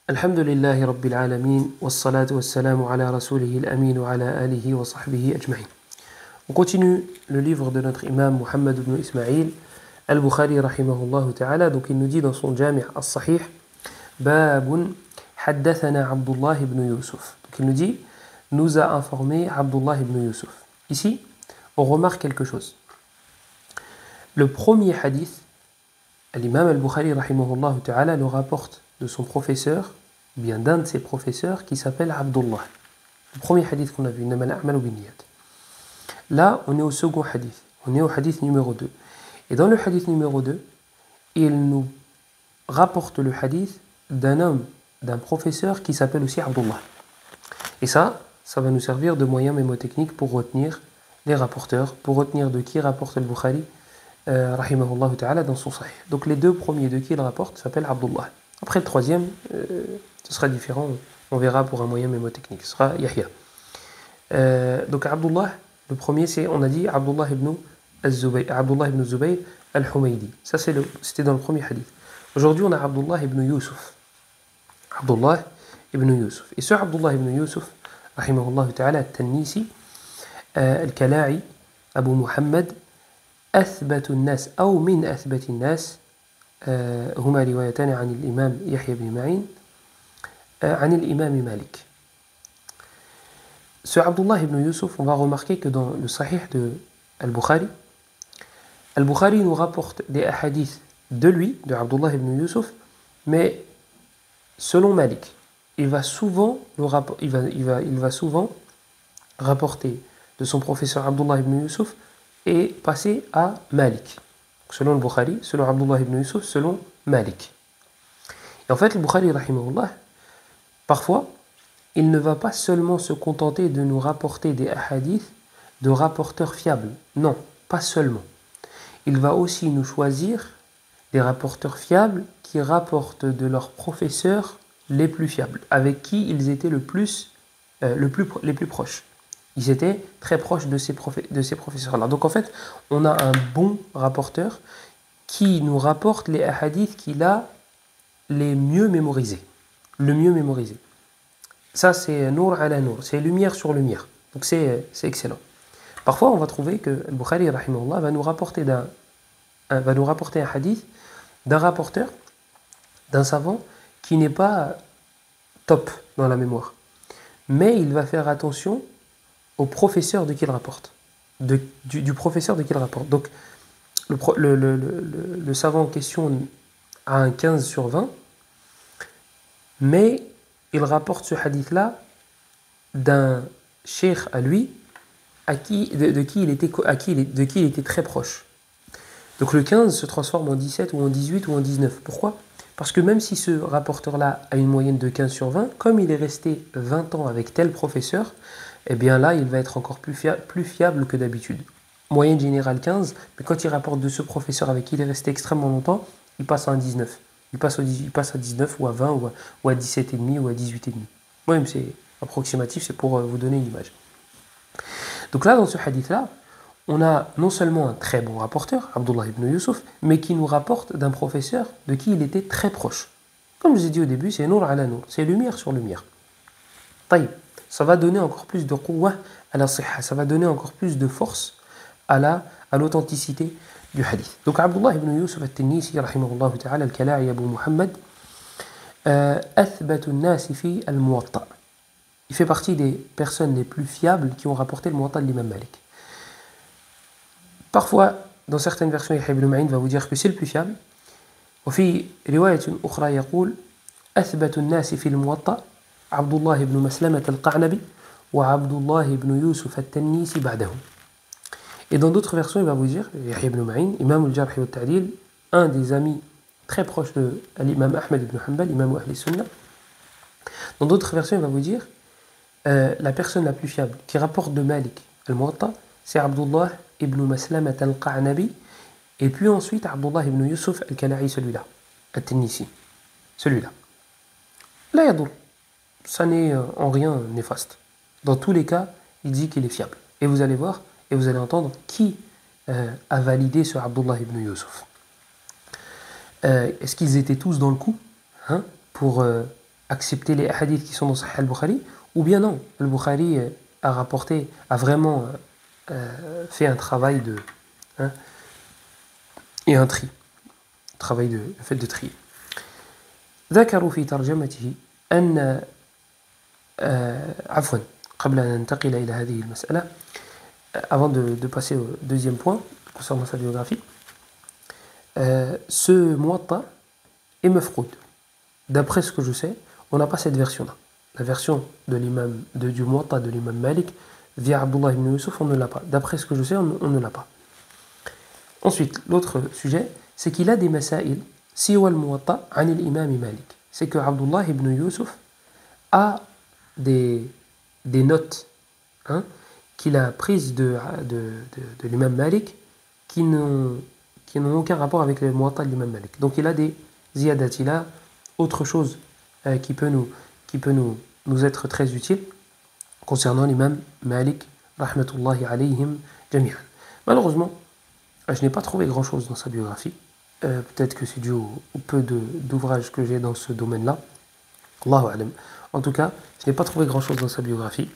الحمد لله رب العالمين والصلاة والسلام على رسوله الأمين وعلى آله وصحبه أجمعين. On continue le livre de notre imam Muhammad ibn Ismail al-Bukhari rahimahullah ta'ala. Donc il nous dit dans son Jami' al-Sahih Babun haddathana Abdullah ibn Yusuf. Donc il nous dit nous a informé Abdullah ibn Yusuf. Ici on remarque quelque chose. Le premier hadith, l'imam al-Bukhari rahimahullah ta'ala le rapporte de son professeur, bien d'un de ses professeurs qui s'appelle Abdullah. Le premier hadith qu'on a vu, là on est au second hadith, on est au hadith numéro 2. Et dans le hadith numéro 2, il nous rapporte le hadith d'un homme, d'un professeur qui s'appelle aussi Abdullah. Et ça va nous servir de moyen mémotechnique pour retenir les rapporteurs, pour retenir de qui rapporte al-Bukhari rahimahullah ta'ala dans son sahih. Donc les deux premiers de qui il rapporte s'appellent Abdullah. Après le troisième, ce sera différent, on verra pour un moyen mémotechnique, ce sera Yahya. Donc Abdullah, le premier c'est, on a dit Abdullah ibn Zubayr al-Humaydi. Ça c'était dans le premier hadith. Aujourd'hui on a Abdullah ibn Yusuf. Abdullah ibn Yusuf. Et ce Abdullah ibn Yusuf, rahimahullah ta'ala, al-Tannisi, al-Kala'i, Abu Muhammad, أثبت الناس أو من أثبت الناس هما روايتان عن الإمام يحيى بن معين عن الإمام مالك. Ce Abdullah ibn Yusuf, on va remarquer que dans le Sahih de Al-Bukhari nous rapporte des hadiths de lui, de Abdullah ibn Yusuf, mais selon Malik, il va souvent rapporter de son professeur Abdullah ibn Yusuf et passer à Malik. Selon le Bukhari, selon Abdullah ibn Yusuf, selon Malik. Et en fait, le Bukhari, rahimahullah, parfois, il ne va pas seulement se contenter de nous rapporter des hadiths de rapporteurs fiables. Non, pas seulement. Il va aussi nous choisir des rapporteurs fiables qui rapportent de leurs professeurs les plus fiables, avec qui ils étaient les plus proches. Ils étaient très proches de ces professeurs-là. Donc en fait, on a un bon rapporteur qui nous rapporte les hadiths qu'il a les mieux mémorisés. Le mieux mémorisé. Ça, c'est nour ala nour, c'est lumière sur lumière. Donc c'est excellent. Parfois, on va trouver que le Bukhari rahimahullah va nous rapporter un hadith d'un rapporteur, d'un savant qui n'est pas top dans la mémoire. Mais il va faire attention au professeur de qui il rapporte, du professeur de qui il rapporte. Donc, le savant en question a un 15 sur 20, mais il rapporte ce hadith-là d'un cheikh à lui, de qui il était très proche. Donc le 15 se transforme en 17 ou en 18 ou en 19. Pourquoi ? Parce que même si ce rapporteur-là a une moyenne de 15 sur 20, comme il est resté 20 ans avec tel professeur, eh bien là, il va être encore plus fiable que d'habitude. Moyenne générale 15, mais quand il rapporte de ce professeur avec qui il est resté extrêmement longtemps, il passe à un 19. Il passe à 19 ou à 20 ou à 17,5 ou à 18,5. Oui, mais c'est approximatif, c'est pour vous donner une image. Donc là, dans ce hadith-là, on a non seulement un très bon rapporteur, Abdullah ibn Yusuf, mais qui nous rapporte d'un professeur de qui il était très proche. Comme je vous ai dit au début, c'est nour ala nour, c'est lumière sur lumière. Taïb. Ça va donner encore plus de quwwah à la sihha, ça va donner encore plus de force à l'authenticité du hadith. Donc Abdullah ibn Yusuf al-Tinnisi, rahimahullah ta'ala, al-Kala'i Abu Muhammad, athbatu an-nasi fi al-Muwatta. Il fait partie des personnes les plus fiables qui ont rapporté le Muwatta de l'imam Malik. Parfois, dans certaines versions, Yahya ibn Ma'in va vous dire que c'est le plus fiable. وفي رواية أخرى يقول أثبت الناس في الموطأ عبد الله بن مسلمة القعنبي وعبد الله بن يوسف التنيسي بعده. Et dans d'autres versions, il va vous dire, Yahya ibn Ma'in, imam al-Jarh wa al-Ta'dil, un des amis très proches de l'imam Ahmed ibn Hanbal, imam Ahl al-Sunnah. Dans d'autres versions, il va vous dire, la personne la plus fiable qui rapporte de Malik al-Muwatta, c'est Abdullah ibn Maslamat al-Qa'nabi, et puis ensuite Abdullah ibn Yusuf al-Kala'i, celui-là, al-Tinnisi, celui-là. Là, yadour. Ça n'est en rien néfaste. Dans tous les cas, il dit qu'il est fiable. Et vous allez voir, et vous allez entendre qui a validé ce Abdullah ibn Yusuf. Est-ce qu'ils étaient tous dans le coup pour accepter les hadiths qui sont dans Sahih al-Bukhari, ou bien non, al-Bukhari a vraiment fait un travail de... Hein, et un tri. Le fait de trier. ذكروا في ترجمته أن عفوا قبل أن ننتقل إلى هذه المسألة avant de passer au deuxième point concernant sa biographie, ce Muwatta est mafqoud. D'après ce que je sais, on n'a pas cette version-là. La version du Muwatta de l'imam Malik via Abdullah ibn Yusuf, on ne l'a pas. D'après ce que je sais, on ne l'a pas. Ensuite, l'autre sujet, c'est qu'il a des masail siwa al-Muwatta an l'imam Malik. C'est que Abdullah ibn Yusuf a des notes qu'il a prises de l'imam Malik qui n'ont aucun rapport avec le Muwatta de l'imam Malik. Donc il a des ziyadat, il a autre chose qui peut nous être très utile concernant l'imam Malik rahmatullahi alayhim jami'an. Malheureusement, je n'ai pas trouvé grand chose dans sa biographie. Peut-être que c'est dû au peu d'ouvrages que j'ai dans ce domaine-là. Allahu a'lam. En tout cas, je n'ai pas trouvé grand chose dans sa biographie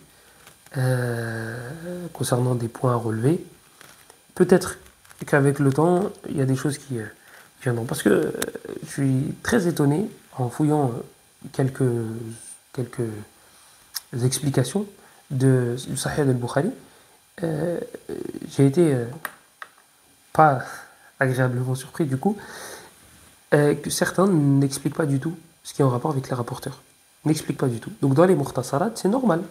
concernant des points à relever. Peut-être qu'avec le temps, il y a des choses qui viendront. Parce que je suis très étonné en fouillant quelques explications du Sahih al-Bukhari. J'ai été pas agréablement surpris du coup que certains n'expliquent pas du tout ce qui est en rapport avec les rapporteurs. N'expliquent pas du tout. Donc dans les mukhtasarat, c'est normal.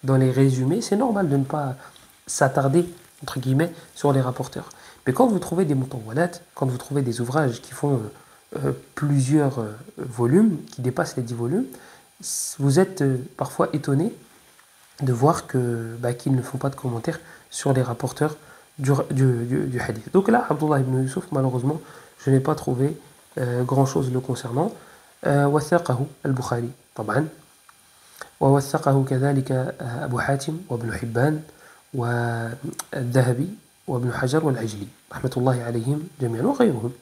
Dans les résumés, c'est normal de ne pas s'attarder, entre guillemets, sur les rapporteurs. Mais quand vous trouvez des mutawwalat, quand vous trouvez des ouvrages qui font plusieurs volumes, qui dépassent les 10 volumes, vous êtes parfois étonné de voir qu'ils ne font pas de commentaires sur les rapporteurs du hadith. Donc là, Abdullah ibn Yusuf, malheureusement, je n'ai pas trouvé grand-chose le concernant. وثقه البخاري طبعا ووثقه كذلك أبو حاتم وابن حبان والذهبي وابن حجر والعجلي رحمة الله عليهم جميعا وغيرهم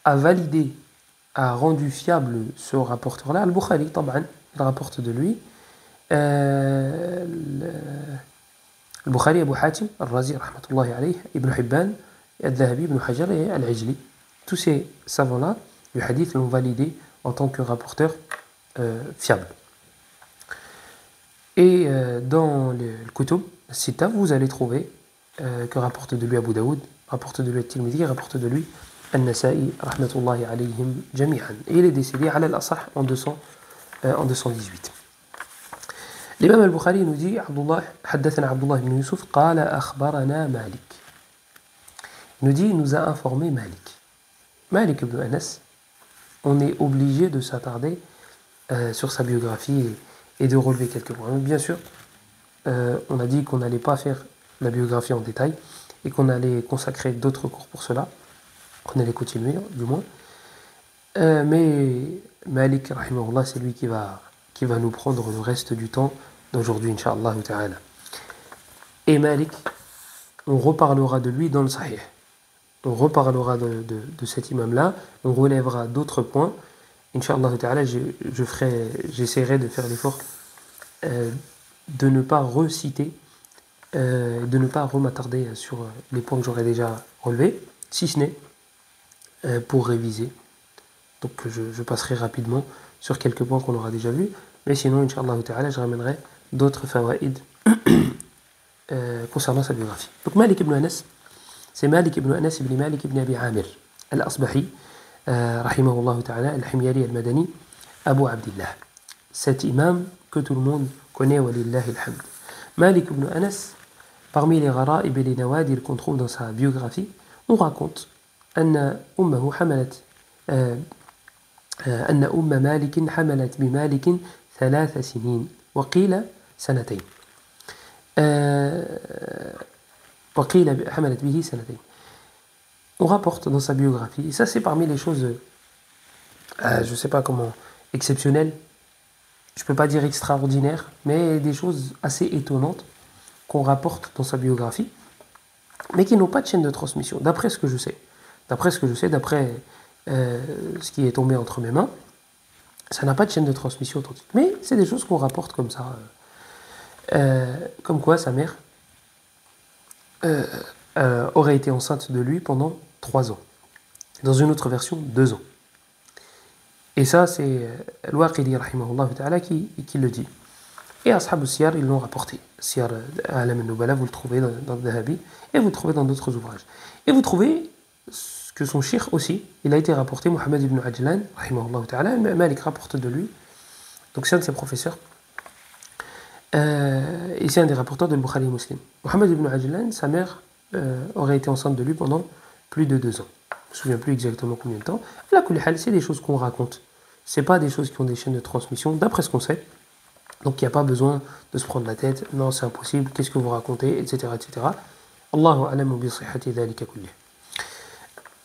a validé, a rendu fiable ce rapporteur-là, Al-Bukhari, طبعا, il rapporte de lui Al-Bukhari, Abu Hatim, Al-Razi, rahmatullahi alayhi, Ibn Hibban, Al-Dhahabi, Ibn Hajar et Al-Ajli. Tous ces savants-là du hadith l'ont validé en tant que rapporteur fiable. Et dans le Kutub, Sita, vous allez trouver que rapporte de lui Abu Daoud, rapporte de lui At-Tirmidhi, rapporte de lui An-Nasa'i, rahmatullahi alayhim jami'an. Et il est décédé à l'Asah en 218. L'imam al-Bukhari nous dit حدثنا عبد الله بن يوسف قال أخبرنا مالك. Il nous dit, il nous a informé Malik. Malik ibn Anas, on est obligé de s'attarder sur sa biographie et de relever quelques points. Bien sûr, on a dit qu'on n'allait pas faire la biographie en détail et qu'on allait consacrer d'autres cours pour cela, qu'on allait continuer du moins. Mais Malik, rahimahullah, c'est lui qui va nous prendre le reste du temps d'aujourd'hui, Inch'Allah ta'ala. Et Malik, on reparlera de lui dans le Sahih. On reparlera de cet imam-là, on relèvera d'autres points. Inch'Allah ta'ala, j'essaierai de faire l'effort de ne pas reciter, de ne pas m'attarder sur les points que j'aurais déjà relevés, si ce n'est pour réviser. Donc je passerai rapidement sur quelques points qu'on aura déjà vus. Mais sinon, Inch'Allah ta'ala, je ramènerai d'autres fawaïd concernant sa biographie. Donc Malik ibn Anas, c'est Malik ibn Anas ibn Malik ibn Abi Amir al-Asbahi, rahimahullah ta'ala, al-Himyari al-Madani, Abu Abdillah. Cet imam que tout le monde connaît, walillahi alhamd. Malik ibn Anas, parmi les rara'ib et les nawadir qu'on trouve dans sa biographie, on raconte أن أم مالك حملت بمالك 3 سنين وقيل سنتين وقيل حملت به سنتين. On rapporte dans sa biographie, et ça c'est parmi les choses, je ne sais pas comment, exceptionnelles, je ne peux pas dire extraordinaires, mais des choses assez étonnantes qu'on rapporte dans sa biographie, mais qui n'ont pas de chaîne de transmission, d'après ce que je sais. D'après ce qui est tombé entre mes mains, Ça n'a pas de chaîne de transmission authentique. Mais c'est des choses qu'on rapporte comme ça. Comme quoi sa mère aurait été enceinte de lui pendant 3 ans. Dans une autre version, 2 ans. Et ça, c'est Al-Waqidi, rahimahullah ta'ala, qui le dit. Et Ashab al-Siyar, ils l'ont rapporté. Siyar A'lam al-Nubala, vous le trouvez dans le Dhahabi, et vous le trouvez dans d'autres ouvrages. Et vous trouvez que son cheikh aussi, il a été rapporté, Muhammad ibn Ajlan, rahimahullah ta'ala, Malik rapporte de lui, donc c'est un de ses professeurs, et c'est un des rapporteurs de Bukhari et Muslim. Muhammad ibn Ajlan, sa mère aurait été enceinte de lui pendant plus de 2 ans. Je ne me souviens plus exactement combien de temps. La kulli hal, c'est des choses qu'on raconte. Ce n'est pas des choses qui ont des chaînes de transmission, d'après ce qu'on sait. Donc il n'y a pas besoin de se prendre la tête. Non, c'est impossible. Qu'est-ce que vous racontez, etc., etc. Allahu a'lamu bi sihhati dhalika kullih.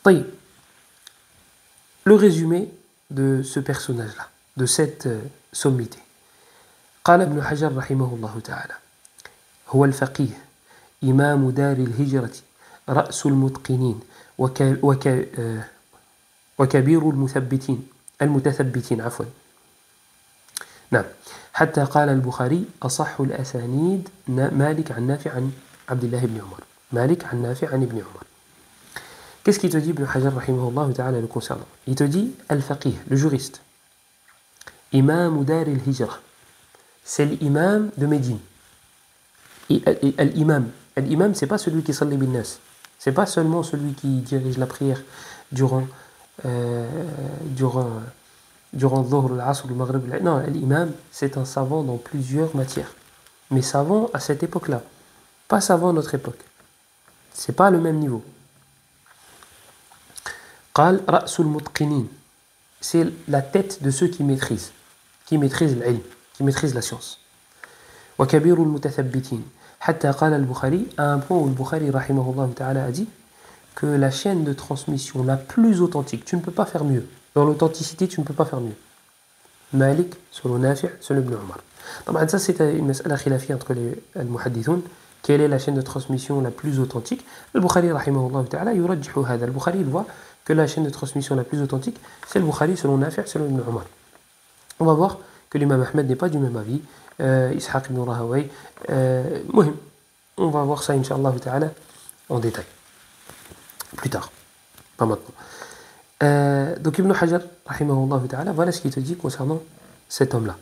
طيب. Le résumé de ce personnage-là, de cette sommité. قال ابن حجر رحمه الله تعالى هو الفقيه إمام دار الهجرة رأس المتقنين وكبير المتثبتين عفوا نعم حتى قال البخاري أصح الأسانيد مالك عن نافع عن عبد الله بن عمر مالك عن نافع عن ابن عمر. Qu'est-ce qu'il te dit Ibn Hajar rahimahullah ta'ala le concernant? Il te dit al-faqih, le juriste, imam dar al-hijra, c'est l'imam de Médine. Et l'imam, c'est pas celui qui salli bin nas, c'est pas seulement celui qui dirige la prière durant Dhuhr, l'Asr, le Maghrib. Non, l'imam, c'est un savant dans plusieurs matières. Mais savant à cette époque-là, pas savant à notre époque. C'est pas le même niveau. قال رأس المتقنين, c'est la tête de ceux qui maîtrisent l'ilm, qui maîtrisent la science. وكبير المتثبتين حتى قال البخاري, à un point où le Bukhari rahimahullah ta'ala a dit que la chaîne de transmission la plus authentique, tu ne peux pas faire mieux. Dans l'authenticité, tu ne peux pas faire mieux. Malik, selon Nafi', selon Ibn Umar. Donc, ça, c'est une mas'ala khilafiyya entre les muhaddithun. Quelle est la chaîne de transmission la plus authentique? Le Bukhari, rahimahullah ta'ala, yurajjihu hada. Le Bukhari, il voit que la chaîne de transmission la plus authentique, c'est le Bukhari, selon Nafi', selon Ibn Umar. On va voir que l'imam Ahmed n'est pas du même avis. Ishaq ibn Rahaway. Muhim. On va voir ça, incha'Allah ta'ala, en détail. Plus tard. Pas maintenant. Donc Ibn Hajar, rahimahullah ta'ala, voilà ce qu'il te dit concernant cet homme-là.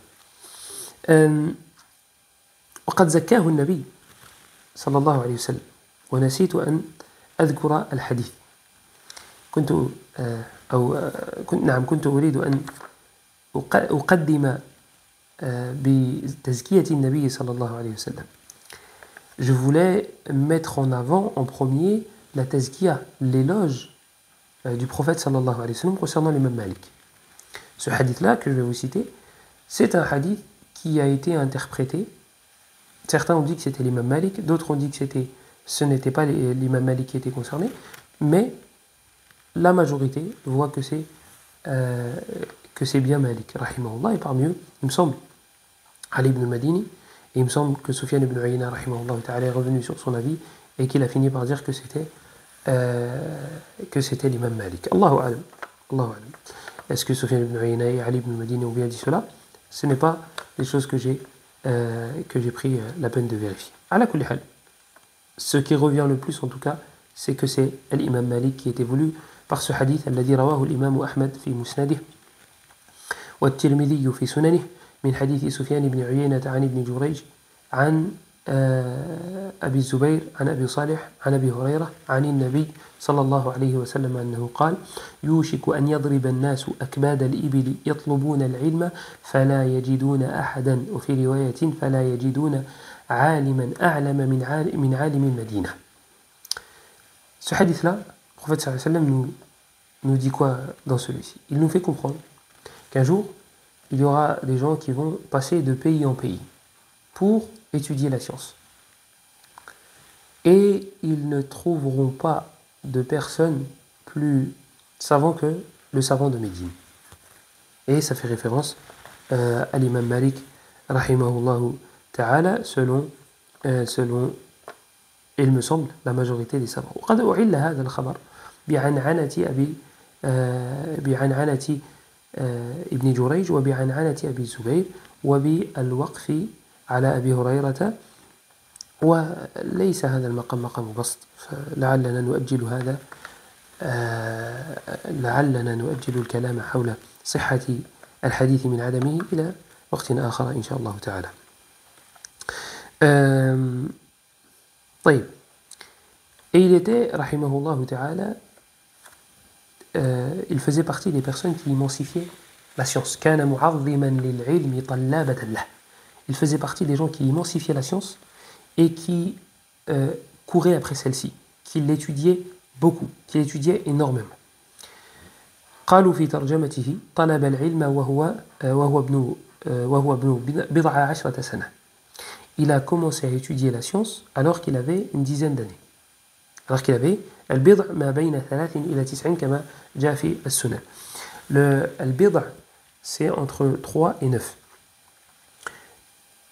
وقد زكاه النبي صلى الله عليه وسلم ونسيت أن أذكر الحديث كنت أريد أن أقدم بتزكية النبي صلى الله عليه وسلم. Je voulais mettre en avant en premier la tazkiya, l'éloge du prophète sallallahu alayhi wa sallam concernant l'imam Malik. Ce hadith-là que je vais vous citer, c'est un hadith qui a été interprété. Certains ont dit que c'était l'imam Malik, d'autres ont dit que ce n'était pas l'imam Malik qui était concerné, mais la majorité voit que c'est bien Malik, rahimahullah, et parmi eux, il me semble, Ali ibn al-Madini, et il me semble que Sufyan ibn Uyayna, rahimahullah, est revenu sur son avis, et qu'il a fini par dire que c'était l'imam Malik. Allahu a'lam. Allahu a'lam. Est-ce que Sufyan ibn Uyayna et Ali ibn al-Madini ont bien dit cela? Ce n'est pas des choses que j'ai pris la peine de vérifier. Ala kulli hal. Ce qui revient le plus, en tout cas, c'est que c'est l'imam Malik qui était voulu par ce hadith, الذي رواه الإمام أحمد في مسنده والترمذي في سننه من حديث سفيان بن عيينة عن ابن جريج عن أبي الزبير عن أبي صالح عن أبي هريرة عن النبي صلى الله عليه وسلم أنه قال يوشك أن يضرب الناس أكباد الإبل يطلبون العلم فلا يجدون أحدا وفي رواية فلا يجدون عالما أعلم من عالم المدينة. Ce hadith-là, le prophète sallallahu alayhi wa sallam nous dit quoi dans celui-ci? Il nous fait comprendre qu'un jour, il y aura des gens qui vont passer de pays en pays pour étudier la science. Et ils ne trouveront pas de personne plus savant que le savant de Médine. Et ça fait référence à l'imam Malik, rahimahullahu ta'ala, selon, il me semble, la majorité des savants. وقد أعل هذا الخبر بعنعنة ابن جريج وبعنعنة أبي الزبير وبالوقف على أبي هريرة. وليس هذا المقام مقام بسط، فلعلنا نؤجل هذا لعلنا نؤجل الكلام حول صحة الحديث من عدمه إلى وقت آخر إن شاء الله تعالى. طيب. Et il était, rahimahullah ta'ala, il faisait partie des personnes qui immensifiaient la science. كان معظما للعلم طلابة له. Il faisait partie des gens qui immensifiaient la science et qui couraient après celle-ci, qui l'étudiaient beaucoup, qui l'étudiaient énormément. قالوا في ترجمته طلب العلم وهو ابن بضع عشرة سنة. Il a commencé à étudier la science alors qu'il avait une dizaine d'années. Alors qu'il avait البضع ما بين 3 إلى 9 كما جاء في السنة. البضع c'est entre 3 et 9.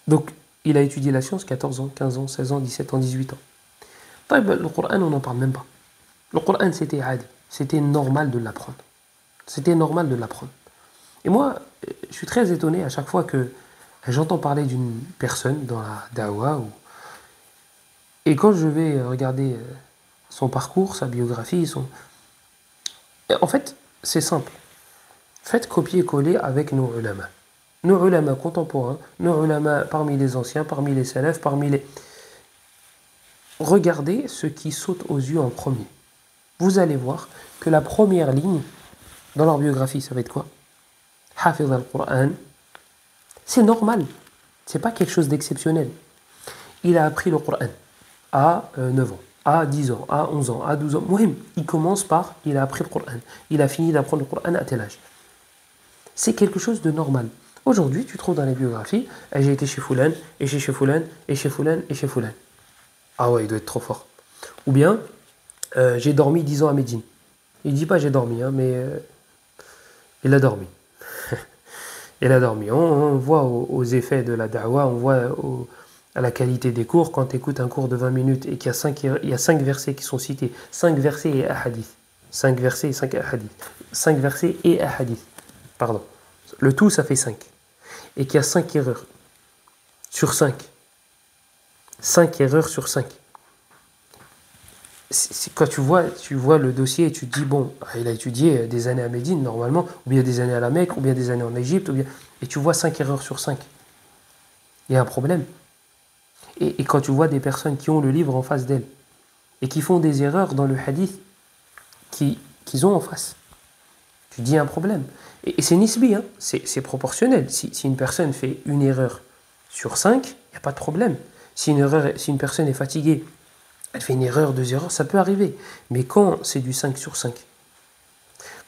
Donc il a étudié la science 14 ans, 15 ans, 16 ans, 17 ans, 18 ans. طيب, le Coran on n'en parle même pas. Le Coran c'était adi, c'était normal de l'apprendre. C'était normal de l'apprendre. Et moi, je suis très étonné à chaque fois que j'entends parler d'une personne dans la da'wah et quand je vais regarder son parcours, sa biographie, en fait, c'est simple. Faites copier-coller avec nos ulama. Nos ulama contemporains, nos ulama parmi les anciens, parmi les salafs, Regardez ce qui saute aux yeux en premier. Vous allez voir que la première ligne dans leur biographie, ça va être quoi? Hafiz al-Qur'an. C'est normal. C'est pas quelque chose d'exceptionnel. Il a appris le Qur'an à 9 ans, à 10 ans, à 11 ans, à 12 ans. Mouhim, il commence par, il a appris le Qur'an. Il a fini d'apprendre le Qur'an à tel âge. C'est quelque chose de normal. Aujourd'hui, tu trouves dans les biographies, j'ai été chez Foulan, et chez Foulan, et chez Foulan, et chez Foulan. Ah ouais, il doit être trop fort. Ou bien, j'ai dormi 10 ans à Médine. Il dit pas j'ai dormi, hein, mais il a dormi. Il a dormi. On voit aux effets de la da'wah, on voit à la qualité des cours. Quand tu écoutes un cours de 20 minutes et qu'il y a 5 versets qui sont cités, 5 versets et un hadith. 5 versets et 5 hadiths. 5 versets et un hadith. Pardon. Le tout, ça fait 5. Et qu'il y a 5 erreurs sur 5. 5 erreurs sur 5. Quand tu vois le dossier et tu te dis, bon, il a étudié des années à Médine, normalement, ou bien des années à la Mecque, ou bien des années en Égypte, et tu vois 5 erreurs sur 5. Il y a un problème. Et quand tu vois des personnes qui ont le livre en face d'elles, et qui font des erreurs dans le hadith qu'ils ont en face, tu dis un problème. Et c'est nisbi, hein, c'est proportionnel. Si une personne fait une erreur sur 5, il n'y a pas de problème. Si une personne est fatiguée, elle fait une erreur, 2 erreurs, ça peut arriver. Mais quand c'est du 5 sur 5,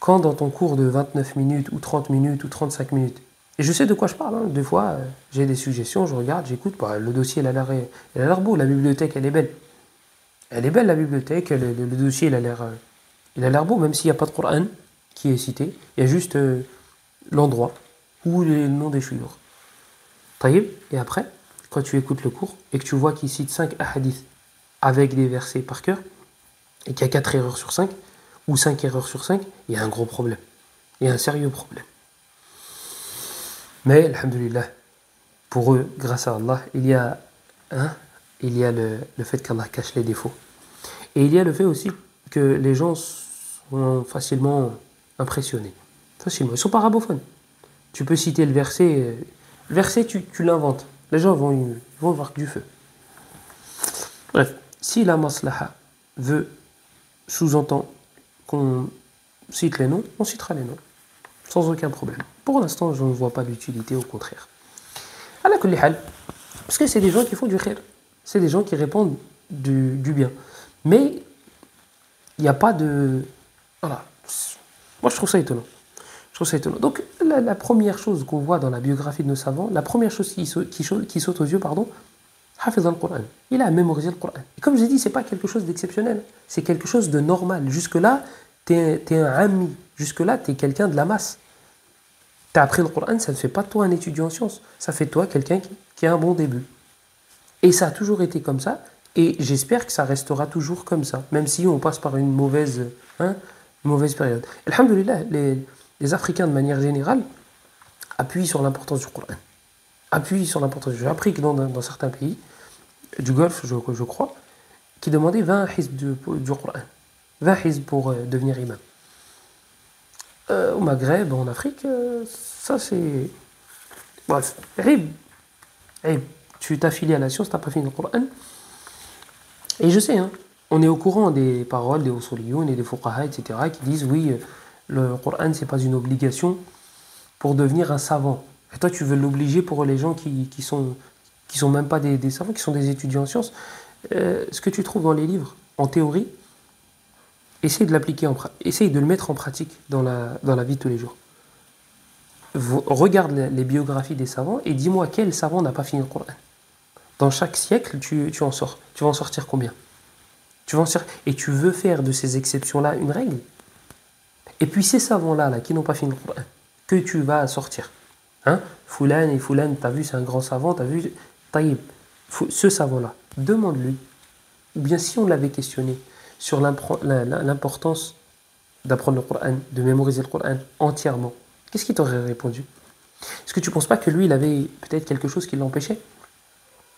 quand dans ton cours de 29 minutes, ou 30 minutes, ou 35 minutes, et je sais de quoi je parle, hein, des fois, j'ai des suggestions, je regarde, j'écoute, le dossier, il a l'air beau, la bibliothèque, elle est belle. Elle est belle, la bibliothèque, le dossier, il a l'air beau, même s'il n'y a pas de Coran qui est cité, il y a juste l'endroit, ou le nom des chouyours. Taïb, et après, quand tu écoutes le cours, et que tu vois qu'il cite 5 hadiths, avec des versets par cœur, et qu'il y a 4 erreurs sur 5, ou 5 erreurs sur 5, il y a un gros problème. Il y a un sérieux problème. Mais, alhamdoulilah, pour eux, grâce à Allah, il y a le fait qu'Allah cache les défauts. Et il y a le fait aussi que les gens sont facilement impressionnés. Facilement. Ils ne sont pas arabophones. Tu peux citer le verset. Le verset, tu l'inventes. Les gens vont voir que du feu. Bref. Si la maslaha sous-entend qu'on cite les noms, on citera les noms, sans aucun problème. Pour l'instant, je ne vois pas d'utilité, au contraire. Ala kulli hal, parce que c'est des gens qui font du khair, c'est des gens qui répondent du bien. Mais il n'y a pas de... Voilà. Moi, je trouve ça étonnant. Donc, la première chose qu'on voit dans la biographie de nos savants, la première chose qui saute aux yeux, Hafiz al-Qur'an. Il a mémorisé le Qur'an. Et comme j'ai dit, ce n'est pas quelque chose d'exceptionnel. C'est quelque chose de normal. Jusque-là, tu es un ami. Jusque-là, tu es quelqu'un de la masse. Tu as appris le Qur'an, ça ne fait pas de toi un étudiant en sciences. Ça fait de toi quelqu'un qui a un bon début. Et ça a toujours été comme ça. Et j'espère que ça restera toujours comme ça. Même si on passe par une mauvaise période. Alhamdulillah, les les Africains de manière générale appuient sur l'importance du Coran. Appuient sur l'importance. J'ai appris que dans certains pays du Golfe, je crois, qui demandaient 20 hizb du Coran. 20 hizb pour devenir imam. Au Maghreb, en Afrique, ça c'est... Bref, tu t'affilies à la science, tu n'as pas fini le Coran. Et je sais, hein, on est au courant des paroles des usuliyoun et des fuqaha, etc., qui disent oui, le Coran, c'est pas une obligation pour devenir un savant. Et toi, tu veux l'obliger pour les gens qui sont même pas des savants, qui sont des étudiants en sciences. Ce que tu trouves dans les livres, en théorie, essaye de l'appliquer, essaye de le mettre en pratique dans la vie de tous les jours. Regarde les biographies des savants et dis-moi quel savant n'a pas fini le Coran. Dans chaque siècle, tu en sors. Tu vas en sortir combien? Et tu veux faire de ces exceptions-là une règle. Et puis ces savants-là qui n'ont pas fini le Coran, que tu vas sortir. Hein? Foulan et Foulan, t'as vu, c'est un grand savant, t'as vu, Taïb. Ce savant-là, demande-lui. Ou bien si on l'avait questionné sur l'importance d'apprendre le Coran, de mémoriser le Coran entièrement, qu'est-ce qu'il t'aurait répondu? Est-ce que tu ne penses pas que lui, il avait peut-être quelque chose qui l'empêchait?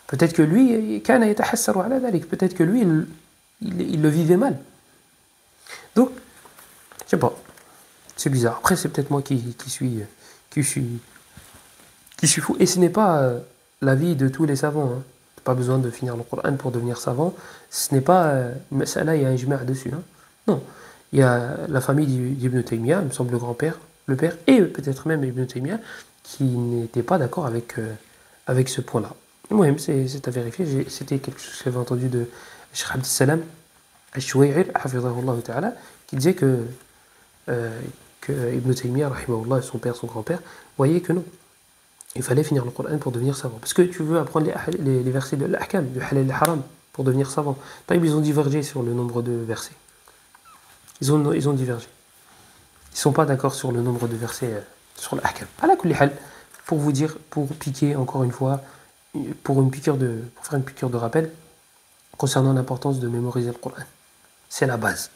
Peut-être que lui, peut-être que lui, il le vivait mal. Donc, je sais pas, c'est bizarre. Après, c'est peut-être moi qui suis fou. Et ce n'est pas l'avis de tous les savants. Hein. Tu n'as pas besoin de finir le Coran pour devenir savant. Ce n'est pas une mas'ala, il y a un ijma' dessus. Hein. Non. Il y a la famille d'Ibn Taymiyyah, il me semble le grand-père, le père, et peut-être même Ibn Taymiyyah, qui n'étaient pas d'accord avec ce point-là. Moi, c'est à vérifier. C'était quelque chose que j'avais entendu de Cheikh Abd Salam al-Shuway'ir, hafidhahullah ta'ala, qui disait que Ibn Taymiyyah, rahimahullah, son père, son grand-père, voyaient que non. Il fallait finir le Coran pour devenir savant. Parce que tu veux apprendre les versets de l'ahkam, du halal et haram, pour devenir savant. Ils ont divergé sur le nombre de versets. Ils ont divergé. Ils ne sont pas d'accord sur le nombre de versets sur l'ahkam. Ala kulli hal, pour vous dire, pour piquer encore une fois, pour faire une piqûre de rappel, concernant l'importance de mémoriser le Coran. C'est la base.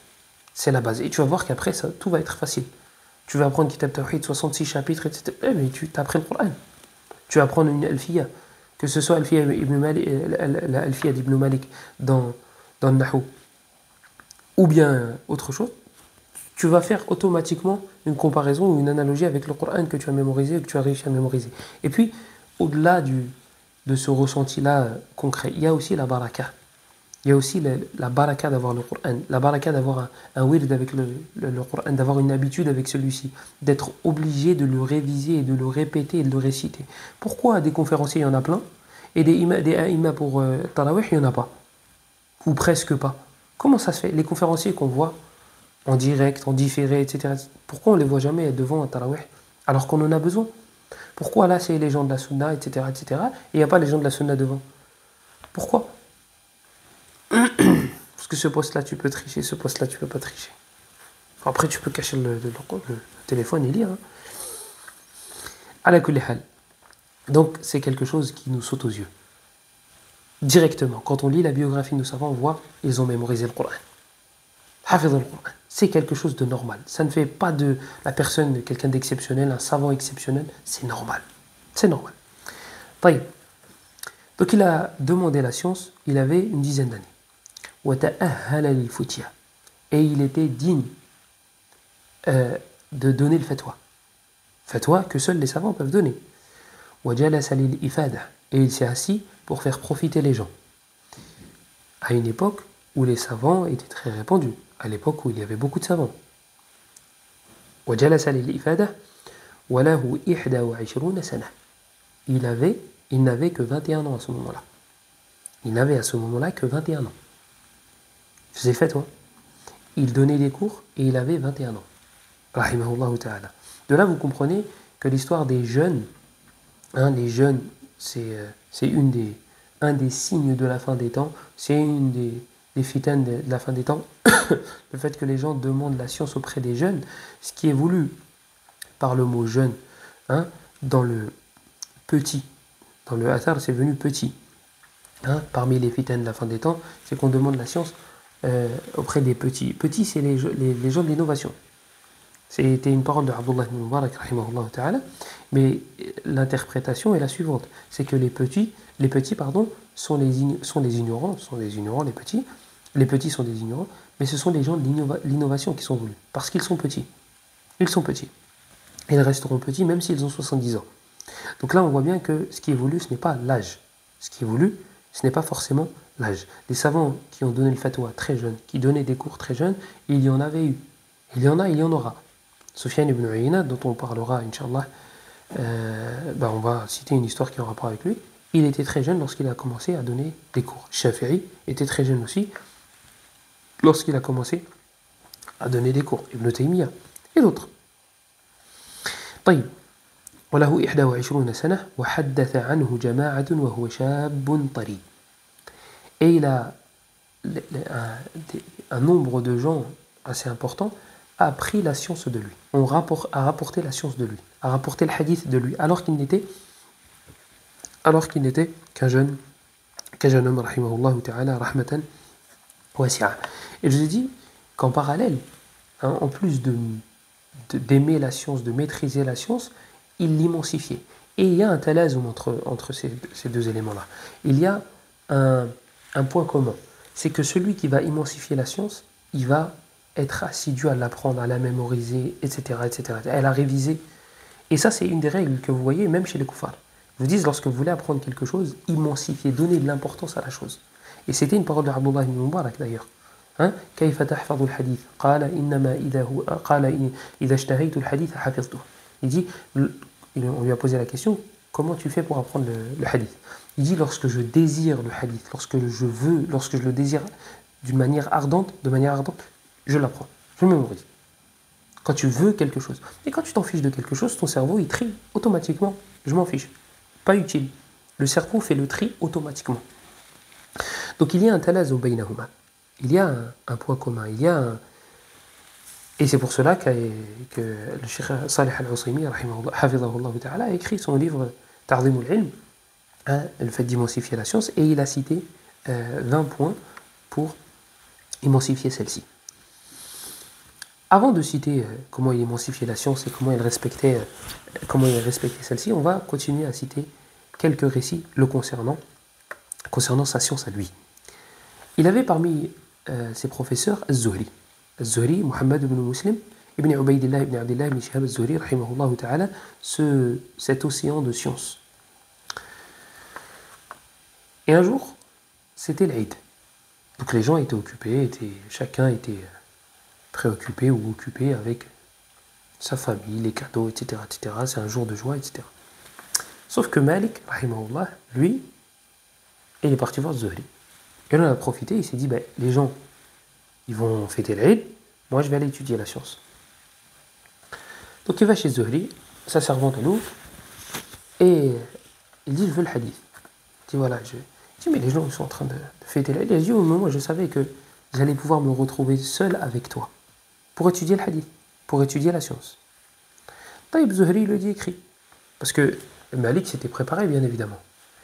C'est la base. Et tu vas voir qu'après, tout va être facile. Tu vas apprendre Kitab Tawhid, 66 chapitres, etc. Mais tu t'apprends le Coran. Tu vas apprendre une alfiya, que ce soit l'alfiya d'Ibn Malik dans le Nahu, ou bien autre chose, tu vas faire automatiquement une comparaison ou une analogie avec le Coran que tu as mémorisé ou que tu as réussi à mémoriser. Et puis, au-delà de ce ressenti-là concret, il y a aussi la baraka. Il y a aussi la baraka d'avoir le Coran, la baraka d'avoir un wird avec le Coran, d'avoir une habitude avec celui-ci, d'être obligé de le réviser et de le répéter et de le réciter. Pourquoi des conférenciers, il y en a plein, et des imams pour Tarawih, il n'y en a pas? Ou presque pas. Comment ça se fait? Les conférenciers qu'on voit en direct, en différé, etc., pourquoi on ne les voit jamais devant un Tarawih alors qu'on en a besoin? Pourquoi là, c'est les gens de la Sunna, etc., etc., et il n'y a pas les gens de la Sunna devant? Pourquoi? Parce que ce poste-là, tu peux tricher, ce poste-là, tu peux pas tricher. Après, tu peux cacher le téléphone et lire. Hein. Ala kulli hal. Donc, c'est quelque chose qui nous saute aux yeux. Directement, quand on lit la biographie de nos savants, on voit ils ont mémorisé le Coran. Hafidh al-Qur'an. C'est quelque chose de normal. Ça ne fait pas de la personne quelqu'un d'exceptionnel, un savant exceptionnel. C'est normal. C'est normal. Taïb. Donc, il a demandé la science, il avait une dizaine d'années. Et il était digne de donner le fatwa. Fatwa que seuls les savants peuvent donner. Et il s'est assis pour faire profiter les gens. À une époque où les savants étaient très répandus. À l'époque où il y avait beaucoup de savants. Il n'avait que 21 ans à ce moment-là. Il n'avait à ce moment-là que 21 ans. Je faisais fatwa. Il donnait des cours et il avait 21 ans. Rahimahullah ta'ala. De là, vous comprenez que l'histoire des jeunes, les jeunes, c'est un des signes de la fin des temps, c'est une des fitanes de la fin des temps, le fait que les gens demandent la science auprès des jeunes, ce qui est voulu par le mot jeune, dans le petit, dans le athar, c'est venu petit. Parmi les fitanes de la fin des temps, c'est qu'on demande la science auprès des petits. Petits, c'est les gens de l'innovation. C'était une parole de Abdullah ibn Mubarak, rahimahullah ta'ala, mais l'interprétation est la suivante. C'est que les petits pardon, sont les ignorants, les petits sont des ignorants, mais ce sont les gens de l'innovation qui sont voulus, parce qu'ils sont petits. Ils sont petits. Ils resteront petits même s'ils ont 70 ans. Donc là, on voit bien que ce qui est voulu, ce n'est pas l'âge. Ce qui est voulu, ce n'est pas forcément l'âge. Les savants qui ont donné le fatwa très jeunes, qui donnaient des cours très jeunes, il y en avait eu. Il y en a, il y en aura. Sufyan ibn Uyayna, dont on parlera, Inch'Allah, on va citer une histoire qui est en rapport avec lui. Il était très jeune lorsqu'il a commencé à donner des cours. Shafi'i était très jeune aussi lorsqu'il a commencé à donner des cours. Ibn Taymiyyah et d'autres. طيب وله 21 سنة وحدث عنه جماعة وهو شاب طري. Et il a un nombre de gens assez important a appris la science de lui. A rapporté la science de lui, a rapporté le hadith de lui, alors qu'il n'était qu'un jeune homme, rahimahullah ta'ala, rahmatan wasi'a. Et je vous ai dit qu'en parallèle, en plus d'aimer la science, de maîtriser la science, il l'immensifiait. Et il y a un talazum entre ces deux éléments-là. Il y a un point commun. C'est que celui qui va immensifier la science, il va être assidu à l'apprendre, à la mémoriser, etc., etc., à la réviser. Et ça, c'est une des règles que vous voyez même chez les koufars. Ils vous disent, lorsque vous voulez apprendre quelque chose, immensifier, donner de l'importance à la chose. Et c'était une parole de Abdullah ibn Mubarak d'ailleurs. كيف تحفظ الحديث قال إنما إذا اشتهيت الحديث حفظته. Il dit, on lui a posé la question, comment tu fais pour apprendre le hadith? Il dit, lorsque je désire le hadith, lorsque je le désire de manière ardente, je l'apprends, je le mémorise. Quand tu veux quelque chose. Et quand tu t'en fiches de quelque chose, ton cerveau, il trie automatiquement. Je m'en fiche. Pas utile. Le cerveau fait le tri automatiquement. Donc il y a un talaz au baynahuma. Il y a un point commun. Et c'est pour cela que le Cheikh Salih al-Usaymi, hafidhahullah ta'ala, a écrit son livre Ta'zim al-Ilm, le fait d'immensifier la science, et il a cité 20 points pour immensifier celle-ci. Avant de citer comment il immensifiait la science et comment il respectait celle-ci, on va continuer à citer quelques récits le concernant sa science à lui. Il avait parmi ses professeurs Az-Zuhri, Muhammad ibn Muslim, ibn Ubaydillah ibn Abdillah ibn Shihab Az-Zuhri, rahimahullah ta'ala, cet océan de science. Et un jour, c'était l'Aïd. Donc les gens étaient occupés, chacun était préoccupé ou occupé avec sa famille, les cadeaux, etc., etc. C'est un jour de joie, etc. Sauf que Malik, rahimahullah, lui, il est parti voir Zuhri. Et on en a profité, il s'est dit, les gens, ils vont fêter l'Aïd, moi je vais aller étudier la science. Donc il va chez Zuhri, sa servante l'ouvre, et il dit, je veux le hadith. Il dit, voilà, il dit, mais les gens ils sont en train de fêter l'Aïd. Il dit, au moment où je savais que j'allais pouvoir me retrouver seul avec toi, pour étudier le hadith, pour étudier la science. Taïb Zuhri le dit écrit. Parce que Malik s'était préparé, bien évidemment.